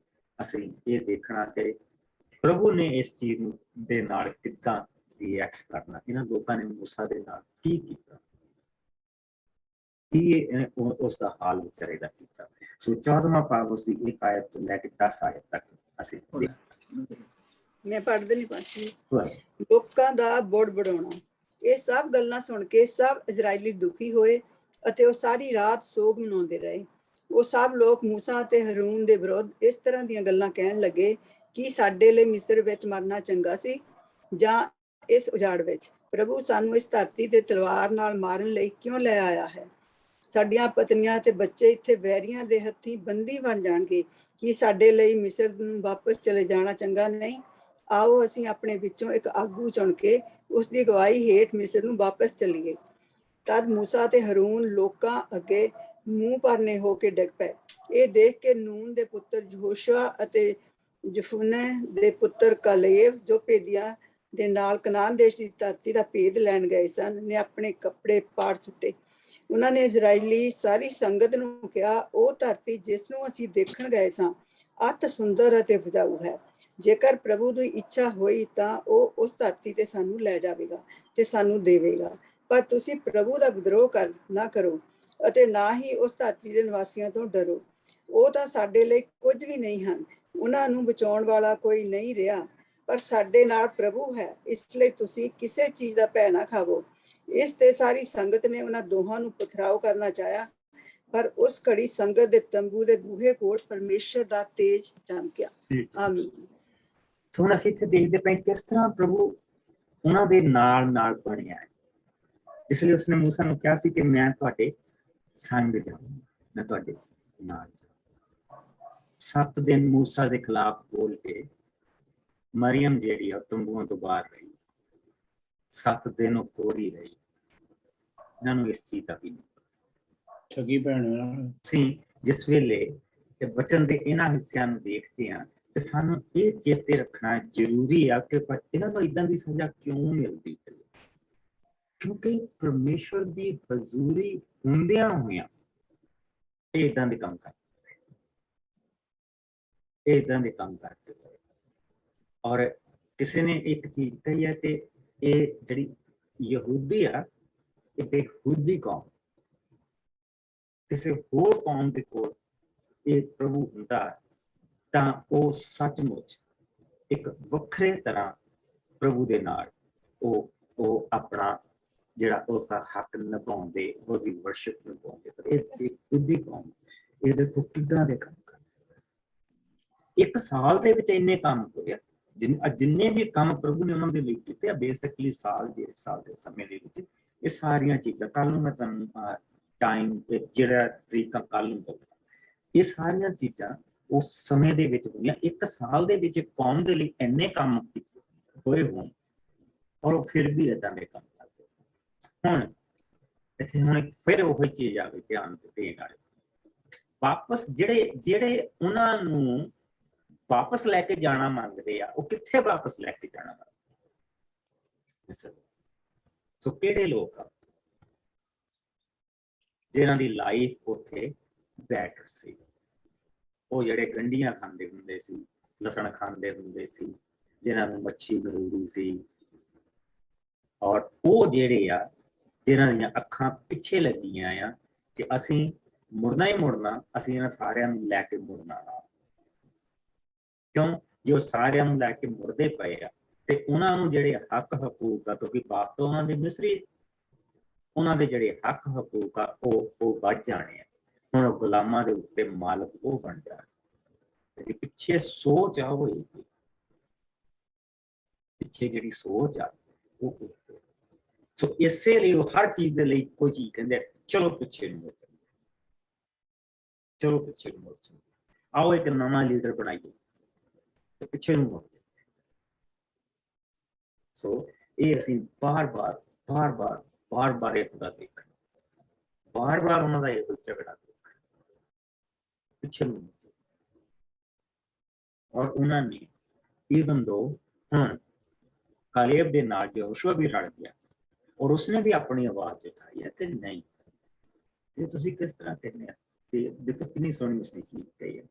ਅਸੀਂ ਇਹ ਦੇਖਣਾ ਕਿ ਪ੍ਰਭੂ ਨੇ ਇਸ ਚੀਜ਼ ਦੇ ਨਾਲ ਕਿੱਦਾਂ ਰਿਐਕਟ ਕਰਨਾ। ਇਹਨਾਂ ਲੋਕਾਂ ਨੇ ਮੂਸਾ ਦੇ ਨਾਲ ਕੀ ਕੀਤਾ, ਉਸ ਦਾ ਹਾਲ ਵਿਚਾਰੇ ਦਾ ਕੀਤਾ। ਸੋ 14ਵਾਂ ਭਾਗ ਉਸ ਦੀ 1 ਆਇਤ ਤੋਂ ਲੈ ਕੇ 10 ਆਇਤ ਤੱਕ ਅਸੀਂ ਮੈਂ ਪੜ੍ਹਦੇ ਨਹੀਂ ਪਾਉਂਦੀ। ਲੋਕਾਂ ਦਾ ਬੋੜ ਬੜਾਉਣਾ। ਇਹ ਸਭ ਗੱਲਾਂ ਸੁਣ ਕੇ ਸਭ ਇਜ਼ਰਾਈਲੀ ਦੁਖੀ ਹੋਏ ਅਤੇ ਉਹ ਸਾਰੀ ਰਾਤ ਸੋਗ ਮਨਾਉਂਦੇ ਰਹੇ। ਉਹ ਸਭ ਲੋਕ ਮੂਸਾ ਅਤੇ ਹਰੂਨ ਦੇ ਵਿਰੁੱਧ ਇਸ ਤਰ੍ਹਾਂ ਦੀਆਂ ਗੱਲਾਂ ਕਹਿਣ ਲੱਗੇ ਕਿ ਸਾਡੇ ਲਈ ਮਿਸਰ ਵਿੱਚ ਮਰਨਾ ਚੰਗਾ ਸੀ ਜਾਂ ਇਸ ਉਜਾੜ ਵਿੱਚ। ਪ੍ਰਭੂ ਸਾਨੂੰ ਇਸ ਧਰਤੀ ਤੇ ਤਲਵਾਰ ਨਾਲ ਮਾਰਨ ਲਈ ਕਿਉਂ ਲੈ ਆਇਆ ਹੈ? ਸਾਡੀਆਂ ਪਤਨੀਆਂ ਤੇ ਬੱਚੇ ਇੱਥੇ ਵੈਰੀਆਂ ਦੇ ਹੱਥੀਂ ਬੰਦੀ ਬਣ ਜਾਣਗੇ। ਕਿ ਸਾਡੇ ਲਈ ਮਿਸਰ ਨੂੰ ਵਾਪਸ ਚਲੇ ਜਾਣਾ ਚੰਗਾ ਨਹੀਂ? ਆਓ ਅਸੀਂ ਆਪਣੇ ਵਿੱਚੋਂ ਇੱਕ ਆਗੂ ਚੁਣ ਕੇ ਉਸ ਦੀ ਅਗਵਾਈ ਹੇਠ ਮਿਸਰ ਨੂੰ ਵਾਪਸ ਚੱਲੀਏ। ਤਦ ਮੂਸਾ ਤੇ ਹਰੂਨ ਲੋਕਾਂ ਅੱਗੇ ਮੂੰਹ ਭਰਨੇ ਹੋ ਕੇ ਡਿੱਗ ਪਏ। ਇਹ ਦੇਖ ਕੇ ਨੂਨ ਦੇ ਪੁੱਤਰ ਯਹੋਸ਼ੂਆ ਅਤੇ ਯਫੁੰਨੇ ਦੇ ਪੁੱਤਰ ਕਾਲੇਬ, ਜੋ ਭੇਦੀਆਂ ਦੇ ਨਾਲ ਕਨਾਨ ਦੇਸ਼ ਦੀ ਧਰਤੀ ਦਾ ਭੇਦ ਲੈਣ ਗਏ ਸਨ, ਨੇ ਆਪਣੇ ਕੱਪੜੇ ਪਾੜ ਸੁੱਟੇ। ਉਹਨਾਂ ਨੇ ਇਜ਼ਰਾਈਲੀ ਸਾਰੀ ਸੰਗਤ ਨੂੰ ਕਿਹਾ, ਉਹ ਧਰਤੀ ਜਿਸ ਨੂੰ ਅਸੀਂ ਦੇਖਣ ਗਏ ਸਾਂ ਅਤ ਸੁੰਦਰ ਅਤੇ ਉਪਜਾਊ ਹੈ। ਜੇਕਰ ਪ੍ਰਭੂ ਦੀ ਇੱਛਾ ਹੋਈ ਤਾਂ ਉਹ ਉਸ ਧਰਤੀ ਤੇ ਸਾਨੂੰ ਲੈ ਜਾਵੇਗਾ ਤੇ ਸਾਨੂੰ ਦੇਵੇਗਾ। ਪਰ ਤੁਸੀਂ ਪ੍ਰਭੂ ਦਾ ਵਿਦਰੋਹ ਨਾ ਕਰੋ ਅਤੇ ਨਾ ਹੀ ਉਸ ਧਰਤੀ ਦੇ ਨਿਵਾਸੀਆਂ ਤੋਂ ਡਰੋ। ਉਹ ਤਾਂ ਸਾਡੇ ਲਈ ਕੁਝ ਵੀ ਨਹੀਂ ਹਨ, ਉਹਨਾਂ ਨੂੰ ਬਚਾਉਣ ਵਾਲਾ ਕੋਈ ਨਹੀਂ ਰਿਹਾ, ਪਰ ਸਾਡੇ ਨਾਲ ਪ੍ਰਭੂ ਹੈ। ਇਸ ਲਈ ਤੁਸੀਂ ਕਿਸੇ ਚੀਜ਼ ਦਾ ਭੈ ਨਾ ਖਾਵੋ। ਇਸ ਤੇ ਸਾਰੀ ਸੰਗਤ ਨੇ ਉਹਨਾਂ ਦੋਹਾਂ ਨੂੰ ਪਥਰਾਓ ਕਰਨਾ ਚਾਹਿਆ, ਪਰ ਉਸ ਘੜੀ ਸੰਗਤ ਦੇ ਤੰਬੂ ਦੇ ਬੂਹੇ ਕੋਲ ਪਰਮੇਸ਼ਰ ਦਾ ਤੇਜ ਚਮਕਿਆ। ਆਮੀਨ। ਹੁਣ ਅਸੀਂ ਇੱਥੇ ਦੇਖਦੇ ਪਏ ਕਿਸ ਤਰ੍ਹਾਂ ਪ੍ਰਭੂ ਉਹਨਾਂ ਦੇ ਨਾਲ ਬਣਿਆ ਹੈ। ਇਸ ਲਈ ਉਸਨੇ ਮੂਸਾ ਨੂੰ ਕਿਹਾ ਸੀ ਕਿ ਮੈਂ ਤੁਹਾਡੇ ਸੰਗ ਜਾਵਾਂ, ਮੈਂ ਤੁਹਾਡੇ ਨਾਲ ਜਾਵਾਂ। 7 ਦਿਨ ਮੂਸਾ ਦੇ ਖਿਲਾਫ ਬੋਲ ਕੇ ਮਰੀਅਮ ਜਿਹੜੀ ਆ ਤੰਬੂਆਂ ਤੋਂ ਬਾਹਰ ਰਹੀ। 7 ਦਿਨ ਉਹ ਕੋਰੀ ਰਹੀ। ਇਹਨਾਂ ਨੂੰ ਇਸ ਚੀਜ਼ ਦਾ ਵੀ ਠੱਗੀ ਭੈਣ ਸੀ। ਜਿਸ ਵੇਲੇ ਤੇ ਬਚਨ ਦੇ ਇਹਨਾਂ ਹਿੱਸਿਆਂ ਨੂੰ ਦੇਖਦੇ ਹਾਂ ਤੇ ਸਾਨੂੰ ਇਹ ਚੇਤੇ ਰੱਖਣਾ ਜ਼ਰੂਰੀ ਆ ਕਿ ਇਹਨਾਂ ਨੂੰ ਏਦਾਂ ਦੀ ਸਜ਼ਾ ਕਿਉਂ ਮਿਲਦੀ ਹੈ। ਕਿਉਂਕਿ ਪਰਮੇਸ਼ਵਰ ਦੀ ਹਜ਼ੂਰੀ ਹੁੰਦਿਆਂ ਹੋਇਆਂ ਇਹ ਏਦਾਂ ਦੇ ਕੰਮ ਕਰਦੇ ਔਰ ਕਿਸੇ ਨੇ ਇੱਕ ਚੀਜ਼ ਕਹੀ ਹੈ ਕਿ ਇਹ ਜਿਹੜੀ ਯਹੂਦੀ ਆ, ਇਹ ਬੇਹੂਦੀ ਕੌਮ ਕਿਸੇ ਹੋਰ ਕੌਮ ਦੇ ਕੋਲ ਇਹ ਪ੍ਰਭੂ ਹੁੰਦਾ ਤਾਂ ਉਹ ਸੱਚਮੁੱਚ ਇੱਕ ਵੱਖਰੇ ਤਰ੍ਹਾਂ ਪ੍ਰਭੂ ਦੇ ਨਾਲ ਉਹ ਆਪਣਾ ਜਿਹੜਾ ਉਸਦਾ ਹੱਕ ਨਿਭਾਉਂਦੇ, ਉਸਦੀ ਵਰਸ਼ਿਪ ਨਿਭਾਉਂਦੇ। ਪਰ ਇਹ ਬੁੱਧੀ ਕੌਮ, ਇਹ ਦੇਖੋ ਕਿੱਦਾਂ ਦੇ ਕੰਮ ਕਰ, ਇੱਕ ਸਾਲ ਦੇ ਵਿੱਚ ਇੰਨੇ ਕੰਮ ਹੋਏ। ਜਿੰਨੇ ਵੀ ਕੰਮ ਪ੍ਰਭੂ ਨੇ ਉਹਨਾਂ ਦੇ ਲਈ ਕੀਤੇ ਆ, ਬੇਸਿਕਲੀ ਸਾਲ ਦੇ ਸਮੇਂ ਦੇ ਵਿੱਚ ਇਹ ਸਾਰੀਆਂ ਚੀਜ਼ਾਂ, ਕੱਲ ਨੂੰ ਮੈਂ ਤੁਹਾਨੂੰ ਟਾਈਮ ਜਿਹੜਾ ਤਰੀਕਾ ਕੱਲ ਨੂੰ ਦਊਂਗਾ, ਇਹ ਸਾਰੀਆਂ ਚੀਜ਼ਾਂ ਉਸ ਸਮੇਂ ਦੇ ਵਿੱਚ ਹੋਈਆਂ। ਇੱਕ ਸਾਲ ਦੇ ਵਿੱਚ ਕੌਮ ਦੇ ਲਈ ਇੰਨੇ ਕੰਮ ਹੋਏ ਹੋਣ ਔਰ ਉਹ ਫਿਰ ਵੀ ਏਦਾਂ ਦੇ ਕੰਮ ਕਰਦੇ। ਹੁਣ ਇੱਥੇ ਹੁਣ ਫਿਰ ਉਹੀ ਚੀਜ਼ ਆ ਗਈ ਧਿਆਨ ਦੇਣ ਵਾਲੇ, ਵਾਪਸ ਜਿਹੜੇ ਉਹਨਾਂ ਨੂੰ ਵਾਪਸ ਲੈ ਕੇ ਜਾਣਾ ਮੰਗਦੇ ਆ, ਉਹ ਕਿੱਥੇ ਵਾਪਸ ਲੈ ਕੇ ਜਾਣਾ ਮੰਗਦੇ? ਸੋ ਕਿਹੜੇ ਲੋਕ ਆ ਜਿਨ੍ਹਾਂ ਦੀ ਲਾਈਫ ਉੱਥੇ ਬੈਟਰ ਸੀ? ਉਹ ਜਿਹੜੇ ਗੰਢੀਆਂ ਖਾਂਦੇ ਹੁੰਦੇ ਸੀ, ਲਸਣ ਖਾਂਦੇ ਹੁੰਦੇ ਸੀ, ਜਿਨ੍ਹਾਂ ਨੂੰ ਮੱਛੀ ਮਿਲਦੀ ਸੀ, ਔਰ ਉਹ ਜਿਹੜੇ ਆ ਜਿਨ੍ਹਾਂ ਦੀਆਂ ਅੱਖਾਂ ਪਿੱਛੇ ਲੱਗੀਆਂ ਆ ਕਿ ਅਸੀਂ ਮੁੜਨਾ ਹੀ ਮੁੜਨਾ, ਅਸੀਂ ਇਹਨਾਂ ਸਾਰਿਆਂ ਨੂੰ ਲੈ ਕੇ ਮੁੜਨਾ। ਕਿਉਂ? ਜੋ ਸਾਰਿਆਂ ਨੂੰ ਲੈ ਕੇ ਮੁੜਦੇ ਪਏ ਆ ਤੇ ਉਹਨਾਂ ਨੂੰ ਜਿਹੜੇ ਹੱਕ ਹਕੂਕ ਆ, ਕਿਉਂਕਿ ਬਾਪ ਤੋਂ ਉਹਨਾਂ ਦੇ ਮਿਸਰੀ, ਉਹਨਾਂ ਦੇ ਜਿਹੜੇ ਹੱਕ ਹਕੂਕ ਆ ਉਹ ਵੱਧ ਜਾਣੇ ਆ। ਹੁਣ ਗੁਲਾਮਾਂ ਦੇ ਉੱਤੇ ਮਾਲਕ ਉਹ ਬਣ ਜਾਣ। ਪਿੱਛੇ ਸੋਚ ਆ ਹੋਈ, ਪਿੱਛੇ ਜਿਹੜੀ ਸੋਚ ਆ ਉਹ। ਸੋ ਇਸੇ ਲਈ ਉਹ ਹਰ ਚੀਜ਼ ਦੇ ਲਈ ਕੋਈ ਚੀਜ਼ ਕਹਿੰਦੇ ਚਲੋ ਪਿੱਛੇ ਨੂੰ ਮੁੜ, ਚਲੋ ਪਿੱਛੇ ਨੂੰ ਮੁੜ, ਆਓ ਇੱਕ ਨਵਾਂ ਲੀਡਰ ਬਣਾਈਏ ਤੇ ਪਿੱਛੇ ਨੂੰ ਮੁੜ। ਸੋ ਇਹ ਅਸੀਂ ਬਾਰ-ਬਾਰ ਇਹ ਖੁਦਾ ਦੇਖਣਾ, ਬਾਰ-ਬਾਰ ਉਹਨਾਂ ਦਾ ਇਹ ਝਗੜਾ ਦੇਖਣਾ, ਪਿੱਛੇ ਨੂੰ ਮੁੜ। ਔਰ ਉਹਨਾਂ ਨੇ even though ਹੁਣ ਕਾਲੇਬ ਦੇ ਨਾਲ ਯਹੋਸ਼ੂਆ ਵੀ ਰਲ ਗਿਆ ਔਰ ਉਸਨੇ ਵੀ ਆਪਣੀ ਆਵਾਜ਼ ਉਠਾਈ ਹੈ ਕਿ ਨਹੀਂ, ਇਹ ਤੁਸੀਂ ਕਿਸ ਤਰ੍ਹਾਂ ਕਹਿੰਦੇ ਆ? ਤੇ ਦੇਖੋ ਕਿੰਨੀ ਸੋਹਣੀ ਉਸਨੇ ਚੀਜ਼ ਕਹੀ ਹੈ।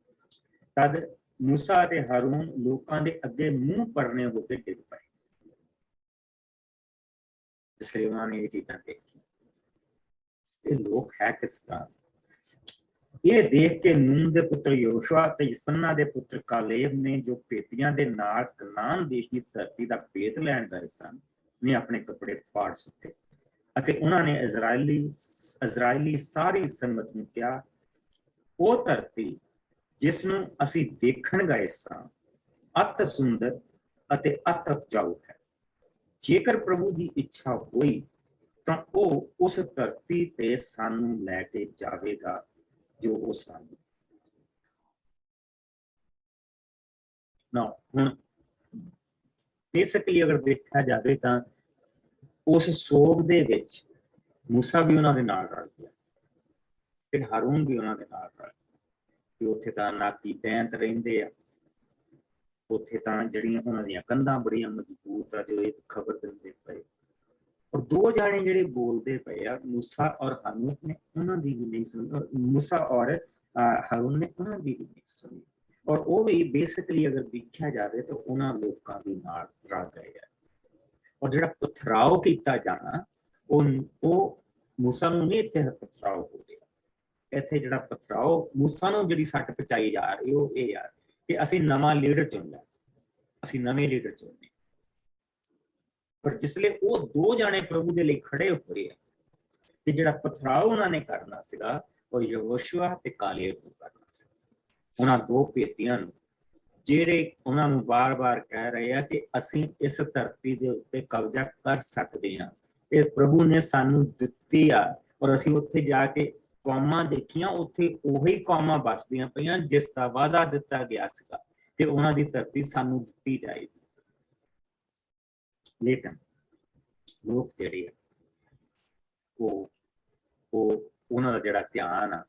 ਤਦ ਮੂਸਾ ਅਤੇ ਹਾਰੂਨ ਲੋਕਾਂ ਦੇ ਅੱਗੇ ਮੂੰਹ ਪਰਨੇ ਹੋ ਕੇ ਡਿੱਗ ਪਏ। ਜਿਸ ਲਈ ਉਹਨਾਂ ਨੇ ਇਹ ਚੀਜ਼ਾਂ ਦੇਖੀ, ਇਹ ਲੋਕ ਹੈ ਕਿਸ ਤਰ੍ਹਾਂ। ਇਹ ਦੇਖ ਕੇ ਨੂਨ ਦੇ ਪੁੱਤਰ ਯਹੋਸ਼ੂਆ ਤੇ ਯਫੰਨਾ ਦੇ ਪੁੱਤਰ ਕਾਲੇਬ ਨੇ, ਜੋ ਭੇਤੀਆਂ ਦੇ ਨਾਲ ਕਨਾਨ ਦੇਸ਼ ਦੀ ਧਰਤੀ ਦਾ ਭੇਤ ਲੈਣ ਗਏ ਸਨ, ਨੇ ਆਪਣੇ ਕੱਪੜੇ ਪਾੜ ਸੁੱਟੇ ਅਤੇ ਉਹਨਾਂ ਨੇ ਇਜ਼ਰਾਈਲੀ ਸਾਰੀ ਸੰਗਤ ਨੂੰ ਕਿਹਾ, ਉਹ ਧਰਤੀ ਜਿਸ ਨੂੰ ਅਸੀਂ ਦੇਖਣ ਗਏ ਸਾਂ ਅਤ ਸੁੰਦਰ ਅਤੇ ਅਤ ਉਪਜਾਊ ਹੈ। ਜੇਕਰ ਪ੍ਰਭੂ ਦੀ ਇੱਛਾ ਹੋਈ ਤਾਂ ਉਹ ਉਸ ਧਰਤੀ ਤੇ ਸਾਨੂੰ ਲੈ ਕੇ ਜਾਵੇਗਾ ਜੋ ਉਹ ਸਾਨੂੰ। ਹੁਣ ਬੇਸਿਕਲੀ ਅਗਰ ਦੇਖਿਆ ਜਾਵੇ ਤਾਂ ਉਸ ਸੋਗ ਦੇ ਵਿੱਚ ਮੂਸਾ ਵੀ ਉਹਨਾਂ ਦੇ ਨਾਲ ਰਲ ਗਿਆ, ਫਿਰ ਹਾਰੂਨ ਵੀ ਉਹਨਾਂ ਦੇ ਨਾਲ ਰਲ ਗਿਆ। ਉੱਥੇ ਤਾਂ ਨਾਕੀ ਤੈਂਤ ਰਹਿੰਦੇ ਆ, ਉੱਥੇ ਤਾਂ ਜਿਹੜੀਆਂ ਉਹਨਾਂ ਦੀਆਂ ਕੰਧਾਂ ਬੜੀਆਂ ਮਜ਼ਬੂਤ ਆ ਜੋ ਇਹ ਖਬਰ ਦਿੰਦੇ ਪਏ। ਔਰ ਦੋ ਜਾਣੇ ਜਿਹੜੇ ਬੋਲਦੇ ਪਏ ਆ, ਮੂਸਾ ਔਰ ਹਾਰੂਨ ਨੇ, ਉਹਨਾਂ ਦੀ ਵੀ ਨਹੀਂ ਸੁਣੀ। ਮੂਸਾ ਔਰ ਹਾਰੂਨ ਨੇ ਉਹਨਾਂ ਦੀ ਵੀ ਨਹੀਂ ਸੁਣੀ। ਔਰ ਉਹ ਵੀ ਬੇਸਿਕਲੀ ਅਗਰ ਦੇਖਿਆ ਜਾਵੇ ਤਾਂ ਉਹਨਾਂ ਲੋਕਾਂ ਦੇ ਨਾਲ ਰਲ ਗਏ ਆ। ਔਰ ਜਿਹੜਾ ਪਥਰਾਓ ਕੀਤਾ ਜਾਣਾ, ਉਹ ਮੂਸਾ ਨੂੰ ਨਹੀਂ, ਇੱਥੇ ਪਥਰਾਓ ਹੋ ਗਿਆ। ਇੱਥੇ ਜਿਹੜਾ ਪਥਰਾਓ ਮੂਸਾ ਨੂੰ ਜਿਹੜੀ ਸੱਟ ਪਹੁੰਚਾਈ ਜਾ ਰਹੀ ਉਹ ਇਹ ਆ ਕਿ ਅਸੀਂ ਨਵਾਂ ਲੀਡਰ ਚੁਣਨਾ, ਅਸੀਂ ਨਵੇਂ ਲੀਡਰ ਚੁਣਨੇ। ਪਰ ਜਿਸਲੇ ਉਹ ਦੋ ਜਾਣੇ ਪ੍ਰਭੂ ਦੇ ਲਈ ਖੜੇ ਹੋਏ ਆ ਤੇ ਜਿਹੜਾ ਪਥਰਾਓ ਉਹਨਾਂ ਨੇ ਕਰਨਾ ਸੀਗਾ ਉਹ ਯਹੋਸ਼ੂਆ ਤੇ ਕਾਲੇਬ ਨੂੰ ਕਰਨਾ ਸੀ। ਉਹਨਾਂ ਦੋ ਭੇਤੀਆਂ ਨੂੰ, ਜਿਹੜੇ ਉਹਨਾਂ ਨੂੰ ਬਾਰ-ਬਾਰ ਕਹਿ ਰਹੇ ਆ ਕਿ ਅਸੀਂ ਇਸ ਧਰਤੀ ਦੇ ਉੱਤੇ ਕਬਜ਼ਾ ਕਰ ਸਕਦੇ ਹਾਂ, ਇਹ ਪ੍ਰਭੂ ਨੇ ਸਾਨੂੰ ਦਿੱਤੀ ਆ। ਔਰ ਅਸੀਂ ਉੱਥੇ ਜਾ ਕੇ ਕੌਮਾਂ ਦੇਖੀਆਂ, ਉੱਥੇ ਉਹੀ ਕੌਮਾਂ ਵੱਸਦੀਆਂ ਪਈਆਂ ਜਿਸ ਦਾ ਵਾਅਦਾ ਦਿੱਤਾ ਗਿਆ ਸੀਗਾ ਕਿ ਉਹਨਾਂ ਦੀ ਧਰਤੀ ਸਾਨੂੰ ਦਿੱਤੀ ਜਾਏਗੀ। ਲੇਕਿਨ ਲੋਕ ਜਿਹੜੇ ਆ ਉਹ ਉਹਨਾਂ ਦਾ ਜਿਹੜਾ ਧਿਆਨ ਆ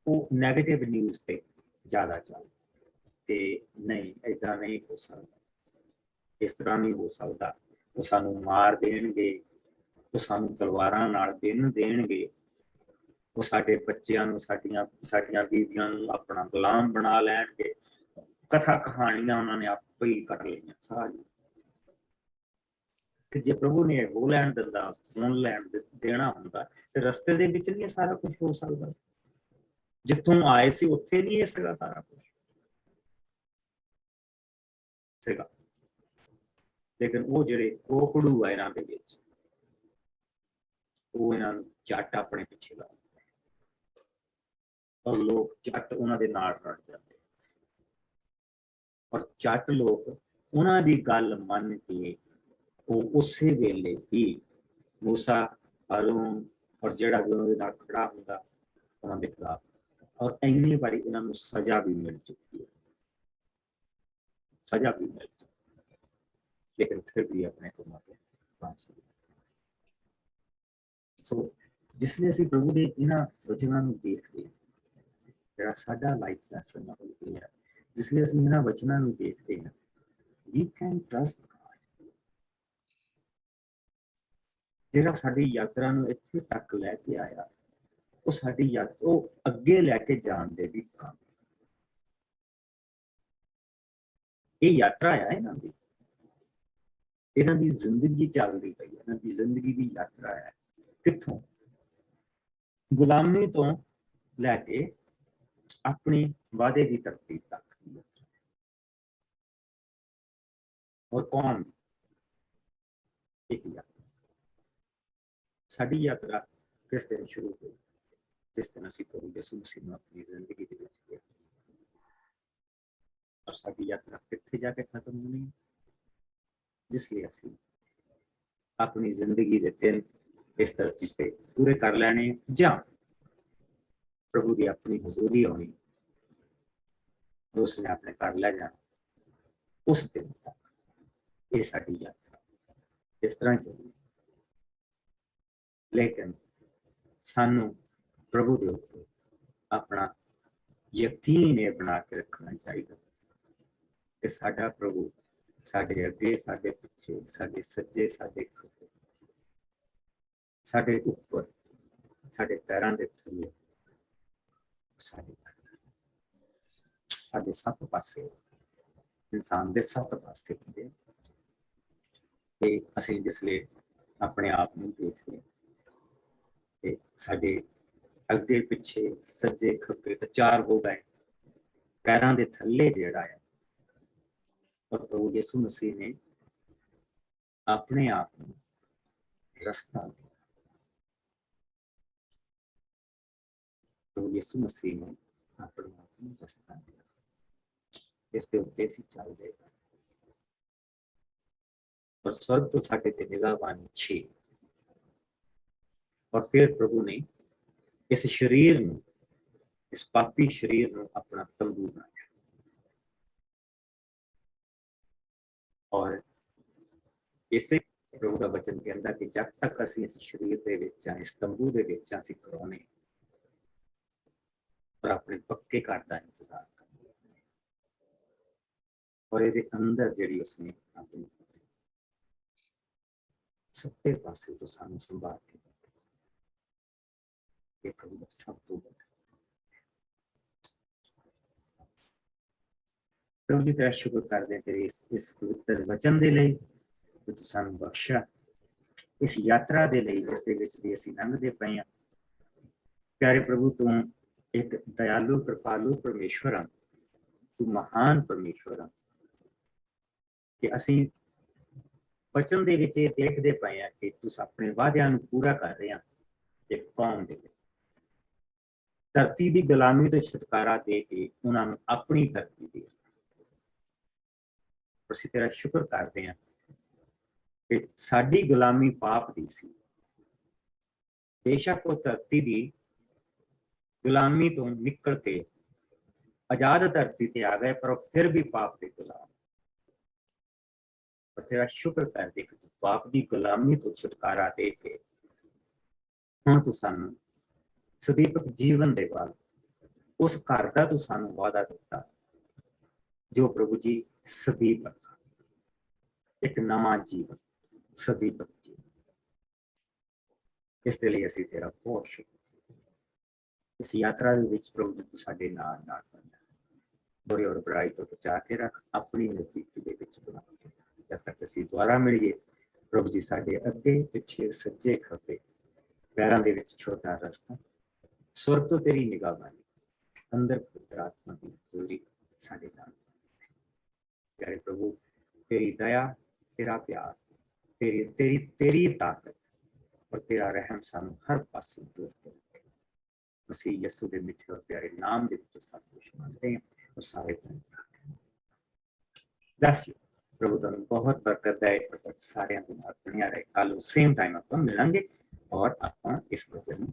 ਉਹ ਨੈਗੇਟਿਵ ਨਿਊਜ਼ ਤੇ ਜ਼ਿਆਦਾ ਚੱਲ, ਤੇ ਨਹੀਂ ਏਦਾਂ ਨਹੀਂ ਹੋ ਸਕਦਾ, ਇਸ ਤਰ੍ਹਾਂ ਨਹੀਂ ਹੋ ਸਕਦਾ, ਉਹ ਸਾਨੂੰ ਮਾਰ ਦੇਣਗੇ, ਉਹ ਸਾਨੂੰ ਤਲਵਾਰਾਂ ਨਾਲ ਦਿਨ ਦੇਣਗੇ, ਉਹ ਸਾਡੇ ਬੱਚਿਆਂ ਨੂੰ, ਸਾਡੀਆਂ ਬੀਬੀਆਂ ਨੂੰ ਆਪਣਾ ਗੁਲਾਮ ਬਣਾ ਲੈਣਗੇ। ਕਥਾ ਕਹਾਣੀਆਂ ਉਹਨਾਂ ਨੇ ਆਪੇ ਹੀ ਕਰ ਲਈਆਂ ਸਾਰੀ। ਤੇ ਜੇ ਪ੍ਰਭੂ ਨੇ ਉਹ ਲੈਣ ਦਿੰਦਾ, ਸੁਣ ਲੈਣ ਦੇਣਾ ਹੁੰਦਾ ਤੇ ਰਸਤੇ ਦੇ ਵਿੱਚ ਨਹੀਂ ਸਾਰਾ ਕੁਝ ਹੋ ਸਕਦਾ। ਜਿੱਥੋਂ ਆਏ ਸੀ ਉੱਥੇ ਨਹੀਂ ਇਹ ਸੀਗਾ ਸਾਰਾ ਕੁਝ ਸੀਗਾ, ਲੇਕਿਨ ਉਹ ਜਿਹੜੇ ਕੋਕੜੂ ਆ ਇਹਨਾਂ ਦੇ ਵਿੱਚ, ਉਹ ਇਹਨਾਂ ਨੂੰ ਝੱਟ ਆਪਣੇ ਪਿੱਛੇ ਲਾ ਦਿੰਦੇ ਔਰ ਲੋਕ ਝੱਟ ਉਹਨਾਂ ਦੇ ਨਾਲ ਰਲ ਜਾਂਦੇ ਔਰ ਝੱਟ ਲੋਕ ਉਹਨਾਂ ਦੀ ਗੱਲ ਮੰਨ ਕੇ ਉਹ ਉਸੇ ਵੇਲੇ ਹੀ ਮੂਸਾ, ਹਾਰੂਨ ਔਰ ਜਿਹੜਾ ਵੀ ਉਹਨਾਂ ਦੇ ਨਾਲ ਖੜਾ ਹੁੰਦਾ ਉਹਨਾਂ ਦੇ ਖਿਲਾਫ, ਔਰ ਇੰਨੀ ਵਾਰੀ ਇਹਨਾਂ ਨੂੰ ਸਜ਼ਾ ਵੀ ਮਿਲ ਚੁੱਕੀ ਹੈ, ਸਜ਼ਾ ਵੀ ਮਿਲ ਚੁੱਕੀ, ਲੇਕਿਨ ਫਿਰ ਵੀ ਆਪਣੇ ਕੰਮਾਂ ਤੇ ਪਹੁੰਚ ਗਏ। ਸੋ ਜਿਸ ਲਈ ਅਸੀਂ ਪ੍ਰਭੂ ਦੇ ਇਹਨਾਂ ਵਚਨਾਂ ਨੂੰ ਦੇਖਦੇ ਹਾਂ, ਜਿਹੜਾ ਸਾਡਾ ਲਾਈਫ ਲੈਸਨ ਹੈ, ਜਿਸ ਲਈ ਅਸੀਂ ਇਹਨਾਂ ਵਚਨਾਂ ਨੂੰ ਦੇਖਦੇ ਹਾਂ, we can trust God, ਜਿਹੜਾ ਸਾਡੀ ਯਾਤਰਾ ਨੂੰ ਇੱਥੇ ਤੱਕ ਲੈ ਕੇ ਆਇਆ, ਉਹ ਸਾਡੀ ਯਾਤਰਾ ਉਹ ਅੱਗੇ ਲੈ ਕੇ ਜਾਣ ਦੇ ਵੀ ਕੰਮ, ਇਹ ਯਾਤਰਾ ਹੈ ਇਹਨਾਂ ਦੀ, ਇਹਨਾਂ ਦੀ ਜ਼ਿੰਦਗੀ ਚੱਲਦੀ ਪਈ ਹੈ, ਇਹਨਾਂ ਦੀ ਜ਼ਿੰਦਗੀ ਦੀ ਯਾਤਰਾ ਹੈ। ਕਿੱਥੋਂ? ਗੁਲਾਮੀ ਤੋਂ ਲੈ ਕੇ ਆਪਣੀ ਵਾਅਦੇ ਦੀ ਧਰਤੀ ਤੱਕ। ਔਰ ਕੌਣ? ਇੱਕ ਯਾਤਰਾ। ਸਾਡੀ ਯਾਤਰਾ ਕਿਸ ਦਿਨ ਸ਼ੁਰੂ ਹੋਈ? ਜਿਸ ਦਿਨ ਅਸੀਂ ਪ੍ਰਭੂ ਯਿਸੂ ਮਸੀਹ ਨੂੰ ਆਪਣੀ ਜ਼ਿੰਦਗੀ ਦੇ ਵਿੱਚ ਲਿਆ। ਔਰ ਸਾਡੀ ਯਾਤਰਾ ਕਿੱਥੇ ਜਾ ਕੇ ਖਤਮ ਹੋਣੀ ਹੈ? ਜਿਸ ਲਈ ਅਸੀਂ ਆਪਣੀ ਜ਼ਿੰਦਗੀ ਦੇ ਦਿਨ ਇਸ ਧਰਤੀ ਤੇ ਪੂਰੇ ਕਰ ਲੈਣੇ, ਜਾਂ ਪ੍ਰਭੂ ਦੀ ਆਪਣੀ ਹਜ਼ੂਰੀ ਆਉਣੀ, ਉਸਨੇ ਆਪਣੇ ਘਰ ਲੈ ਜਾਣਾ, ਉਸ ਦਿਨ ਤੱਕ ਇਹ ਸਾਡੀ ਯਾਤਰਾ ਇਸ ਤਰ੍ਹਾਂ ਚੱਲੀ। ਲੇਕਿਨ ਸਾਨੂੰ ਪ੍ਰਭੂ ਦੇ ਉੱਤੇ ਆਪਣਾ ਯਕੀਨ ਇਹ ਬਣਾ ਕੇ ਰੱਖਣਾ ਚਾਹੀਦਾ ਕਿ ਸਾਡਾ ਪ੍ਰਭੂ ਸਾਡੇ ਅੱਗੇ, ਸਾਡੇ ਪਿੱਛੇ, ਸਾਡੇ ਸੱਜੇ, ਸਾਡੇ ਖੱਬੇ, ਸਾਡੇ ਉੱਪਰ, ਸਾਡੇ ਪੈਰਾਂ ਦੇ ਥੱਲੇ, ਸਾਡੇ ਸੱਤ ਪਾਸੇ, ਇਨਸਾਨ ਦੇ ਸੱਤ ਪਾਸੇ ਹੁੰਦੇ। ਤੇ ਅਸੀਂ ਜਿਸ ਲਈ ਆਪਣੇ ਆਪ ਨੂੰ ਦੇਖਦੇ ਤੇ ਸਾਡੇ ਅੱਗੇ ਪਿੱਛੇ, ਸੱਜੇ ਖੱਬੇ ਤੇ ਚਾਰ ਹੋ ਗਏ, ਪੈਰਾਂ ਦੇ ਥੱਲੇ ਜਿਹੜਾ ਹੈ, ਔਰ ਪ੍ਰਭੂ ਯਿਸੂ ਮਸੀਹ ਨੇ ਆਪਣੇ ਆਪ ਨੂੰ ਰਸਤਾ ਦਿਆ। ਪ੍ਰਭੂ ਯਿਸੂ ਮਸੀਹ ਨੇ ਆਪਣੇ ਆਪ ਨੂੰ ਰਸਤਾ ਦਿਆ, ਜਿਸ ਦੇ ਉੱਤੇ ਅਸੀਂ ਚੱਲਦੇ ਹਾਂ। और स्वर्ग तो साढ़े ते निगाहबानी छे। और फिर प्रभु ने इस शरीर में, इस पापी शरीर में अपना तंबू बनाया। और इसे प्रभु का वचन कहता कि जब तक असी इस शरीर दे विच, इस तंबू दे विच असी कराने और अपने पक्के घर का इंतजार करना, और ये अंदर जी उसने अपनी सत्ते पासे तो सानू संभाल के प्रभु सब तो प्रभु जी तेरा शुक्र करते हैं तेरे इस पवित्र वचन दे लई जो तू सानू बख्शा, इस यात्रा दे लई जिस दे विच दी असीं लंघदे पए हां। प्यारे प्रभु तू एक दयालु कृपालु परमेश्वर हां, तू महान परमेश्वर हां कि असीं वचन दे विच ये देखदे पए हां कि तुसीं अपने वादियां नूं पूरा कर रहे हां। एक कौम दे विच धरती दी गुलामी तो छुटकारा दे के उन्हां नूं अपनी धरती दे ਅਸੀਂ ਤੇਰਾ ਸ਼ੁਕਰ ਕਰਦੇ ਹਾਂ ਕਿ ਸਾਡੀ ਗੁਲਾਮੀ ਪਾਪ ਦੀ ਸੀ। ਬੇਸ਼ੱਕ ਉਹ ਧਰਤੀ ਦੀ ਗੁਲਾਮੀ ਤੋਂ ਨਿਕਲ ਕੇ ਆਜ਼ਾਦ ਧਰਤੀ ਤੇ ਆ ਗਏ, ਪਰ ਉਹ ਫਿਰ ਵੀ ਪਾਪ ਦੇ ਗੁਲਾਮ। ਪਰ ਤੇਰਾ ਸ਼ੁਕਰ ਕਰਦੇ ਕਿ ਤੂੰ ਪਾਪ ਦੀ ਗੁਲਾਮੀ ਤੋਂ ਛੁਟਕਾਰਾ ਦੇ ਕੇ ਹੁਣ ਤੂੰ ਸਾਨੂੰ ਸਦੀਵਕ ਜੀਵਨ ਦੇ ਵੱਲ, ਉਸ ਘਰ ਦਾ ਤੂੰ ਸਾਨੂੰ ਵਾਅਦਾ ਦਿੱਤਾ ਜੋ ਪ੍ਰਭੂ ਜੀ सदीपक, एक नवा जीवन, सदीपक जीवन। इसके लिए असीं तेरा बहुत शुक्र। इस यात्रा दे विच प्रभु तू साडे नाल नाल बनना, बुरे और बुराई तो बचा के रख, अपनी नजदीकी दे विच बना के। जब तक असीं दोबारा मिलिए प्रभु जी साडे अगे पिछे सज्जे खब्बे पैरां दे विच छोटा रास्ता, स्वर्ग तो तेरी निगाह बनी ਅੰਦਰ ਪਵਿੱਤਰ ਆਤਮਾ ਦੀ ਹਜ਼ੂਰੀ ਸਾਡੇ ਨਾਲ ਹੈ। ਪਿਆਰੇ ਪ੍ਰਭੂ, ਤੇਰੀ ਦਇਆ, ਤੇਰਾ ਪਿਆਰ, ਤੇਰੀ ਤਾਕਤ ਔਰ ਤੇਰਾ ਰਹਿਮ ਸਾਨੂੰ ਹਰ ਪਾਸੇ ਦੂਰ ਰੱਖੇ। ਮਸੀਹ ਯਿਸੂ ਦੇ ਮਿੱਠੇ ਔਰ ਪਿਆਰੇ ਨਾਮ ਦੇ ਵਿੱਚ ਸਭ ਕੁਝ ਮੰਗਦੇ ਹਾਂ ਔਰ ਸਾਰੇ ਦੱਸ ਪ੍ਰਭੂ ਤੁਹਾਨੂੰ ਬਹੁਤ ਬਰਕਤ ਹੈ। ਸਾਰਿਆਂ ਦੇ ਨਾਲ ਬਣਿਆ ਰਹੇ। ਕੱਲ ਸੇਮ ਟਾਈਮ ਆਪਾਂ ਮਿਲਾਂਗੇ ਔਰ ਆਪਾਂ ਇਸ ਵਚਨ ਨੂੰ